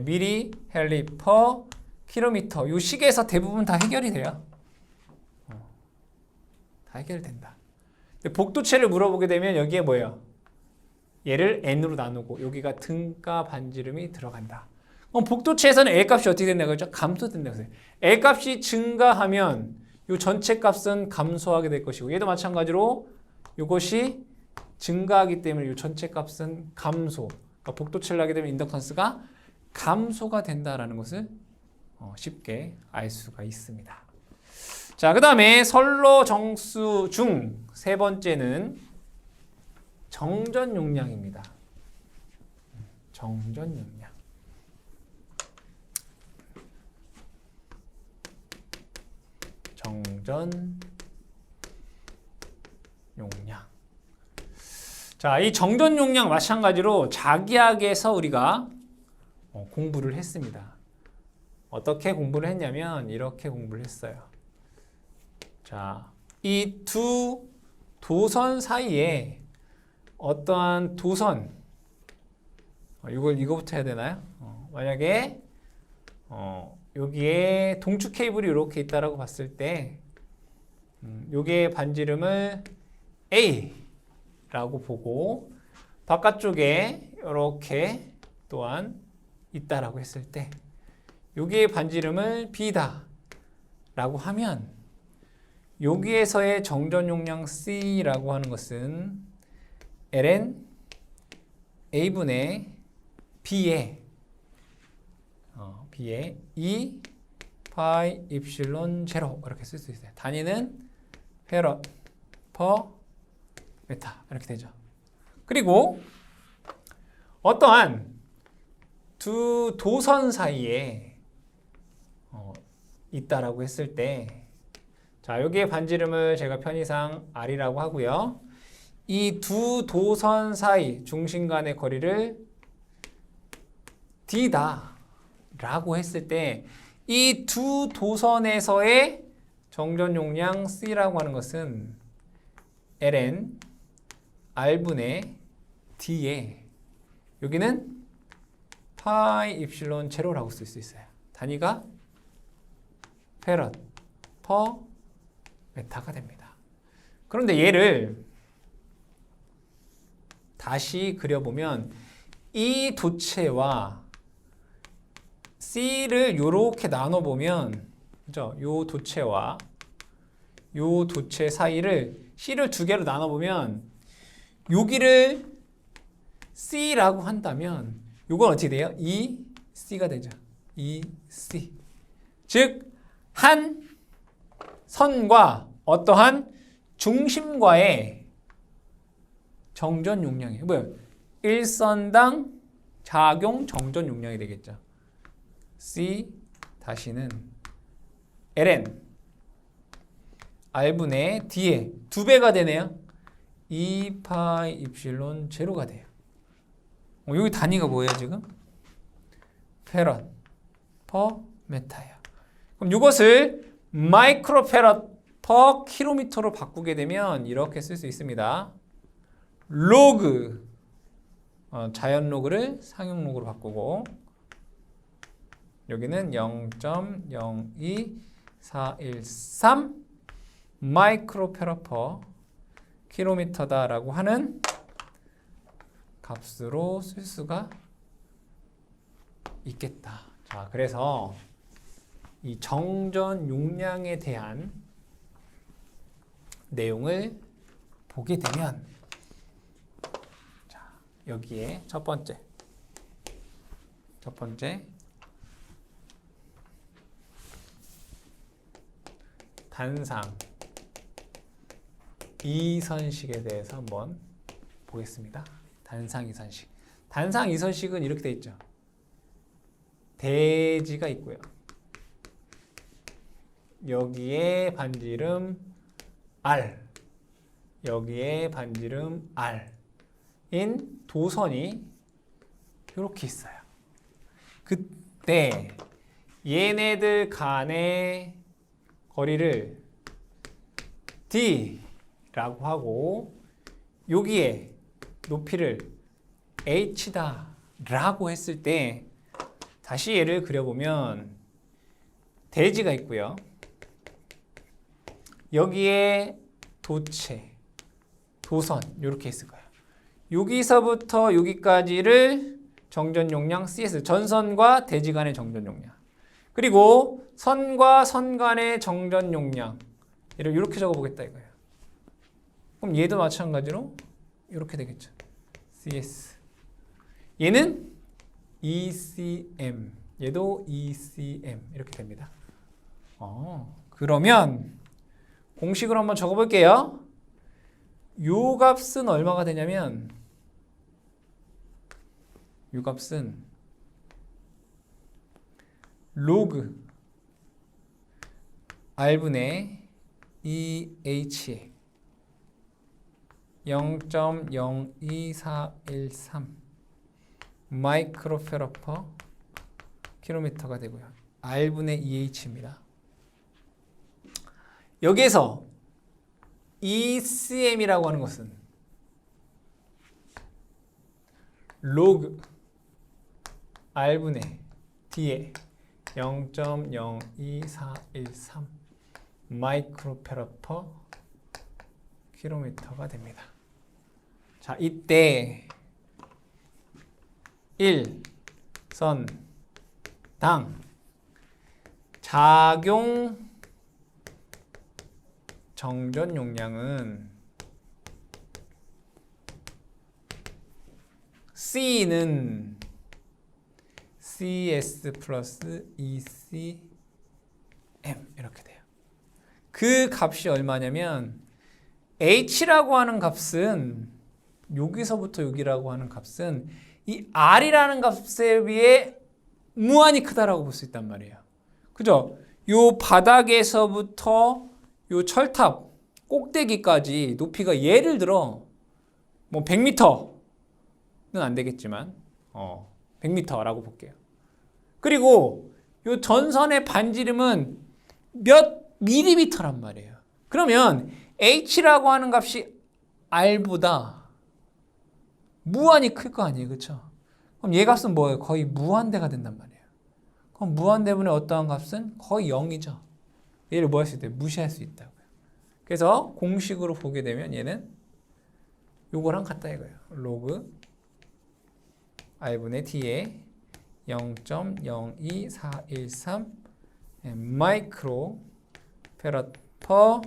미리 헬리 퍼 킬로미터 이 식에서 대부분 다 해결이 돼요. 다 해결된다. 복도체를 물어보게 되면 여기에 뭐예요? 얘를 n으로 나누고 여기가 등가 반지름이 들어간다. 그럼 복도체에서는 L값이 어떻게 된다고 했죠? 감소된다고 했어요. L값이 증가하면 이 전체 값은 감소하게 될 것이고 얘도 마찬가지로 이것이 증가하기 때문에 이 전체 값은 감소. 그러니까 복도체를 하게 되면 인덕턴스가 감소가 된다라는 것을 쉽게 알 수가 있습니다. 자, 그 다음에 선로 정수 중 세 번째는 정전 용량입니다. 정전 용량. 정전 용량. 자, 이 정전 용량 마찬가지로 자기학에서 우리가 공부를 했습니다. 어떻게 공부를 했냐면 이렇게 공부를 했어요. 자, 이 두 도선 사이에 어떠한 도선 이거부터 해야 되나요? 만약에 여기에 동축 케이블이 이렇게 있다라고 봤을 때 여기에 반지름을 A라고 보고 바깥쪽에 이렇게 또한 있다라고 했을 때 여기에 반지름을 B다라고 하면 여기에서의 정전 용량 C라고 하는 것은 ln A분의 B에 2 파이 입실론 제로 이렇게 쓸 수 있어요. 단위는 페럿 퍼 메타 이렇게 되죠. 그리고 어떠한 두 도선 사이에 있다라고 했을 때, 자, 여기에 반지름을 제가 편의상 R이라고 하고요. 이 두 도선 사이 중심 간의 거리를 D다 라고 했을 때, 이 두 도선에서의 정전 용량 C라고 하는 것은 ln R분의 D에, 여기는 파이 입실론 제로라고 쓸 수 있어요. 단위가 페럿 퍼 메타가 됩니다. 그런데 얘를 다시 그려보면 이 도체와 C를 이렇게 나눠보면, 그죠? 요 도체와 요 도체 사이를 C를 두 개로 나눠보면 여기를 C라고 한다면 요건 어떻게 돼요? EC가 되죠. EC. 즉, 한 선과 어떠한 중심과의 정전 용량이에요. 뭐예요? 1선당 작용 정전 용량이 되겠죠. C 다시는 ln R분의 D에 2배가 되네요. 2파이 입실론 제로가 돼요. 여기 단위가 뭐예요 지금? 페럿 퍼 메타예요. 그럼 이것을 마이크로 페럿 퍼 킬로미터로 바꾸게 되면 이렇게 쓸 수 있습니다. 로그, 자연 로그를 상용 로그로 바꾸고, 여기는 0.02413 마이크로 페럿 퍼 킬로미터다라고 하는 값으로 쓸 수가 있겠다. 자, 그래서 이 정전 용량에 대한 내용을 보게 되면, 자, 여기에 첫 번째 단상 이선식에 대해서 한번 보겠습니다. 단상 이선식. 단상 이선식은 이렇게 되어 있죠. 대지가 있고요. 여기에 반지름 R, 여기에 반지름 R인 도선이 이렇게 있어요. 그때 얘네들 간의 거리를 D라고 하고, 여기에 높이를 H다 라고 했을 때, 다시 얘를 그려보면 대지가 있고요. 여기에 도체, 도선 이렇게 있을 거예요. 여기서부터 여기까지를 정전 용량 CS, 전선과 대지 간의 정전 용량, 그리고 선과 선 간의 정전 용량, 얘를 이렇게 적어보겠다 이거예요. 그럼 얘도 마찬가지로 이렇게 되겠죠. CS. 얘는 ECM, 얘도 ECM 이렇게 됩니다. 그러면 공식으로 한번 적어볼게요. 요 값은 얼마가 되냐면, 요 값은 로그 R분의 EH에 0.02413 마이크로 페럿 퍼 킬로미터가 되고요. R분의 EH입니다. 여기에서 ECM이라고 하는 것은 로그 R분의 D에 0.02413 마이크로 페럿 퍼 킬로미터가 됩니다. 자, 이때 1선당 작용 정전 용량은 C는 CS 플러스 ECM 이렇게 돼요. 그 값이 얼마냐면, H라고 하는 값은, 여기서부터 여기라고 하는 값은 이 R이라는 값에 비해 무한히 크다라고 볼 수 있단 말이에요. 그죠? 요 바닥에서부터 요 철탑 꼭대기까지 높이가 예를 들어 뭐 100m는 안 되겠지만 100m라고 볼게요. 그리고 요 전선의 반지름은 몇 밀리미터란 말이에요. 그러면 H라고 하는 값이 R보다 무한히 클 거 아니에요. 그렇죠? 그럼 얘 값은 뭐예요? 거의 무한대가 된단 말이에요. 그럼 무한대분의 어떠한 값은 거의 0이죠. 얘를 뭐 할 수 있대요? 무시할 수 있다고요. 그래서 공식으로 보게 되면 얘는 요거랑 같다 이거예요. 로그 R분의 D에 0.02413 마이크로 페럿 퍼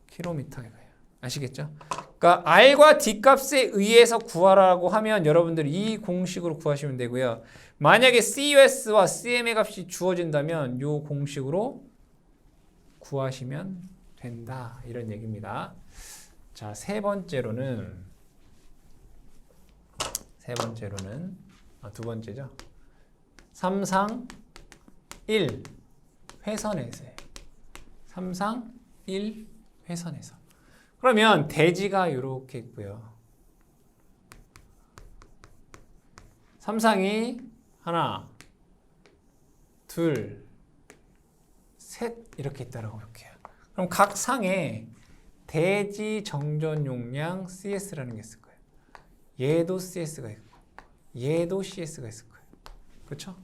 킬로미터 이거예요. 아시겠죠? 그러니까 R과 D 값에 의해서 구하라고 하면 여러분들이 이 공식으로 구하시면 되고요. 만약에 CUS와 CM의 값이 주어진다면 이 공식으로 구하시면 된다. 이런 얘기입니다. 자, 세 번째로는 두 번째죠. 3상 1 회선에서예요. 3상 1 회선에서. 그러면 대지가 이렇게 있고요. 3상이 하나, 둘, 셋 이렇게 있다라고 볼게요. 그럼 각 상에 대지 정전 용량 CS라는 게 있을 거예요. 얘도 CS가 있고 얘도 CS가 있을 거예요. 그렇죠?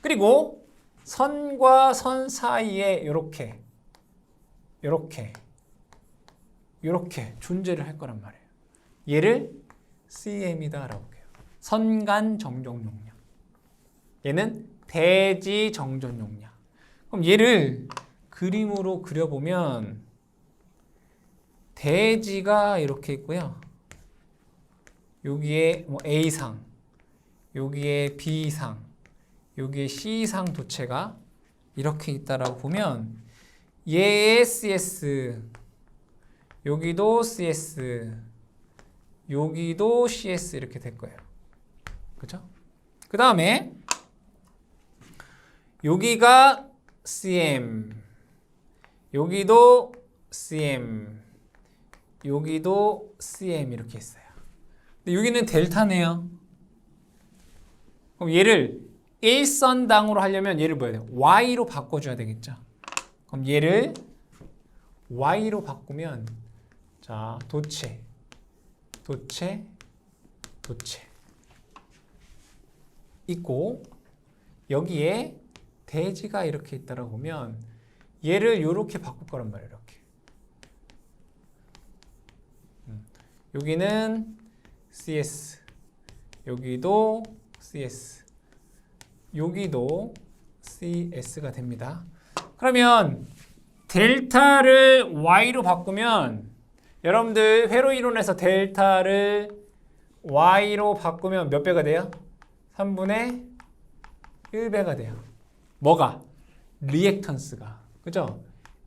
그리고 선과 선 사이에 이렇게 존재를 할 거란 말이에요. 얘를 CM이다라고 해요. 선간 정전 용량. 얘는 대지 정전 용량. 그럼 얘를 그림으로 그려보면 대지가 이렇게 있고요. 여기에 뭐 A상, 여기에 B상, 여기에 C상 도체가 이렇게 있다라고 보면 얘의 CS, 여기도 CS, 여기도 CS 이렇게 될 거예요. 그죠? 그 다음에 여기가 CM, 여기도 CM, 여기도 CM 이렇게 있어요. 근데 여기는 델타네요. 그럼 얘를 일선당으로 하려면 얘를 뭐 해야 돼요? Y로 바꿔줘야 되겠죠. 그럼 얘를 Y로 바꾸면 자, 도체 있고 여기에 대지가 이렇게 있다라고 보면 얘를 이렇게 바꿀 거란 말이에요. 이렇게. 여기는 CS, 여기도 CS, 여기도 CS가 됩니다. 그러면 델타를 Y로 바꾸면 여러분들 회로 이론에서 델타를 Y로 바꾸면 몇 배가 돼요? 3분의 1배가 돼요. 뭐가? 리액턴스가. 그죠?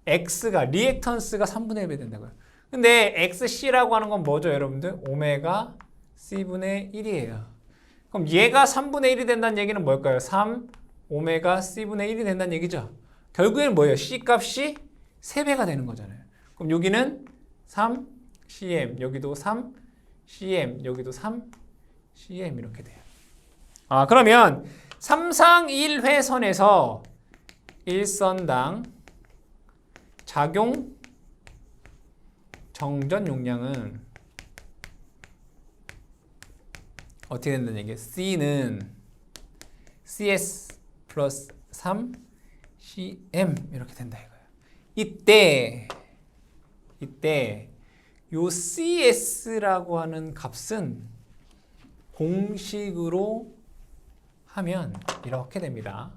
X가, 리액턴스가 3분의 1배 된다고요. 근데 XC라고 하는 건 뭐죠, 여러분들? 오메가 C분의 1이에요. 그럼 얘가 3분의 1이 된다는 얘기는 뭘까요? 3 오메가 C분의 1이 된다는 얘기죠. 결국에는 뭐예요? C 값이 3배가 되는 거잖아요. 그럼 여기는 3 CM, 여기도 3 CM, 여기도 3 CM 이렇게 돼요. 그러면 3상 1회선에서 1선당 작용 정전 용량은 어떻게 된다는 얘기예요? C는 CS 플러스 3 CM 이렇게 된다 이거예요. 이때 요 CS라고 하는 값은 공식으로 하면 이렇게 됩니다.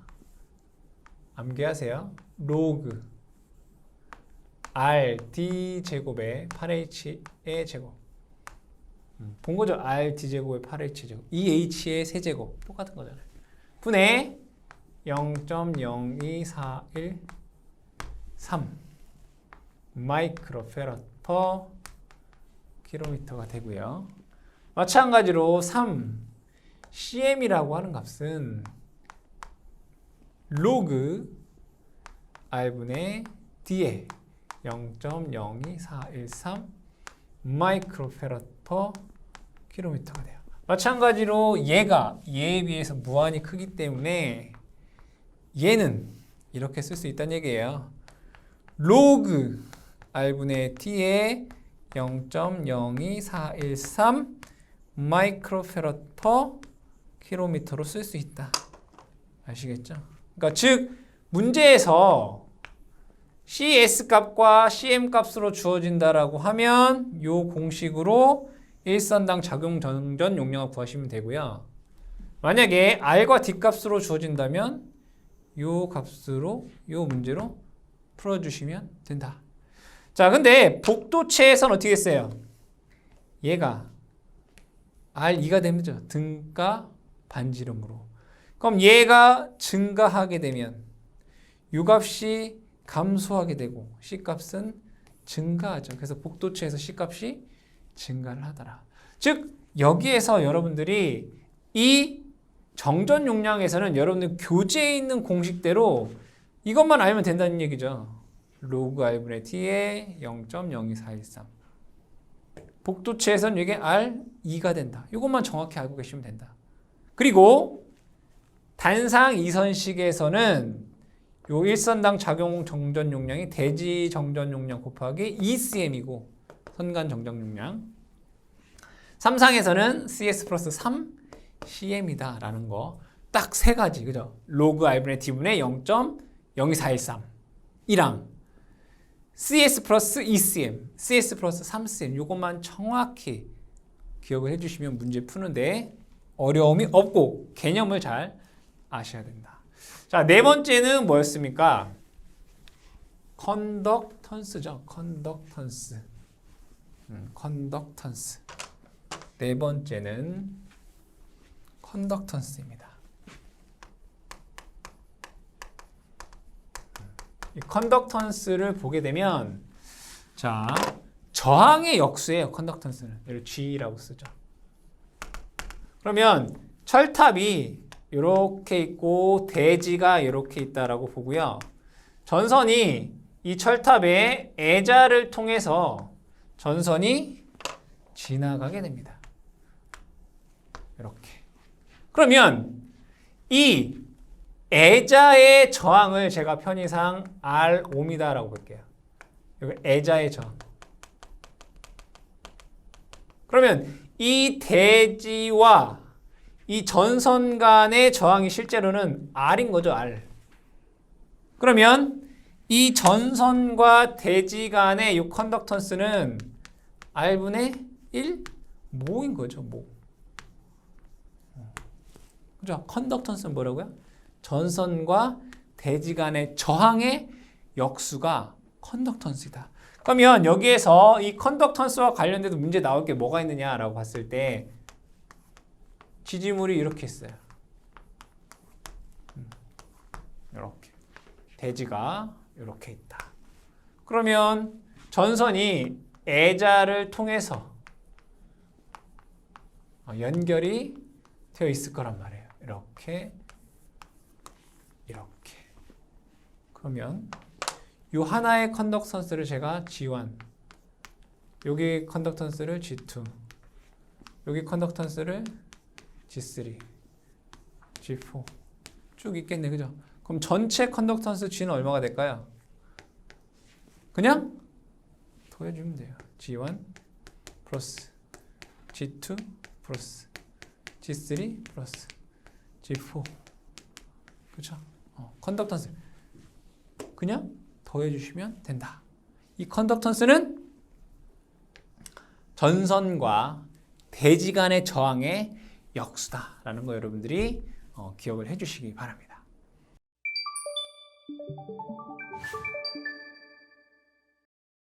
암기하세요. 로그 RD 제곱에 8H의 제곱. 본 거죠? RD 제곱에 8H 제곱. 2H의 세제곱. 똑같은 거잖아요. 분의 0.02413 마이크로 페럿 퍼 킬로미터가 되고요. 마찬가지로 3 CM이라고 하는 값은 로그 R분의 D에 0.02413 마이크로페럿 퍼 킬로미터가 돼요. 마찬가지로 얘가 얘에 비해서 무한히 크기 때문에 얘는 이렇게 쓸 수 있다는 얘기예요. 로그 R분의 T에 0.02413 마이크로페럿 퍼 킬로미터로 쓸 수 있다. 아시겠죠? 그러니까 즉 문제에서 CS 값과 CM 값으로 주어진다라고 하면 요 공식으로 일선당 작용 정전 용량을 구하시면 되고요. 만약에 R과 D 값으로 주어진다면 요 값으로 요 문제로 풀어주시면 된다. 자, 근데 복도체에서는 어떻게 했어요? 얘가 R2가 되면죠. 등가 반지름으로. 그럼 얘가 증가하게 되면 요 값이 감소하게 되고 C 값은 증가하죠. 그래서 복도체에서 C 값이 증가를 하더라. 즉 여기에서 여러분들이 이 정전 용량에서는 여러분들 교재에 있는 공식대로 이것만 알면 된다는 얘기죠. 로그 R분의 T에 0.02413 복도체에서는 이게 R2가 된다. 이것만 정확히 알고 계시면 된다. 그리고 단상 이선식에서는 요 일선당 작용 정전 용량이 대지 정전 용량 곱하기 ECM이고 선간 정전 용량. 삼상에서는 CS 플러스 3 CM이다 라는 거 딱 세 가지, 그죠? 로그 R분의 T분의 0.02413 이랑 CS 플러스 ECM, CS 플러스 3CM 요것만 정확히 기억을 해주시면 문제 푸는데 어려움이 없고 개념을 잘 아셔야 된다. 자, 네 번째는 뭐였습니까? 컨덕턴스죠. 컨덕턴스. 컨덕턴스. 네 번째는 컨덕턴스입니다. 이 컨덕턴스를 보게 되면 자, 저항의 역수예요. 컨덕턴스는. 얘를 G라고 쓰죠. 그러면 철탑이 이렇게 있고 대지가 이렇게 있다라고 보고요. 전선이 이 철탑의 애자를 통해서 전선이 지나가게 됩니다. 이렇게. 그러면 이 애자의 저항을 제가 편의상 R5미다라고 볼게요. 여기 애자의 저항. 그러면 이 대지와 이 전선 간의 저항이 실제로는 R인 거죠, R. 그러면 이 전선과 대지 간의 이 컨덕턴스는 R분의 1 모인 거죠, 모. 그죠? 컨덕턴스는 뭐라고요? 전선과 대지 간의 저항의 역수가 컨덕턴스이다. 그러면 여기에서 이 컨덕턴스와 관련돼서 문제 나올 게 뭐가 있느냐라고 봤을 때 지지물이 이렇게 있어요. 이렇게. 대지가 이렇게 있다. 그러면 전선이 애자를 통해서 연결이 되어 있을 거란 말이에요. 이렇게. 이렇게. 그러면 이 하나의 컨덕턴스를 제가 G1, 여기 컨덕턴스를 G2, 여기 컨덕턴스를 G3, G4 쭉 있겠네, 그죠? 그럼 전체 컨덕턴스 G는 얼마가 될까요? 그냥 더해주면 돼요. G1 플러스 G2 플러스 G3 플러스 G4 그죠? 컨덕턴스 그냥 더해주시면 된다. 이 컨덕턴스는 전선과 대지 간의 저항의 역수다라는 거 여러분들이 기억을 해주시기 바랍니다.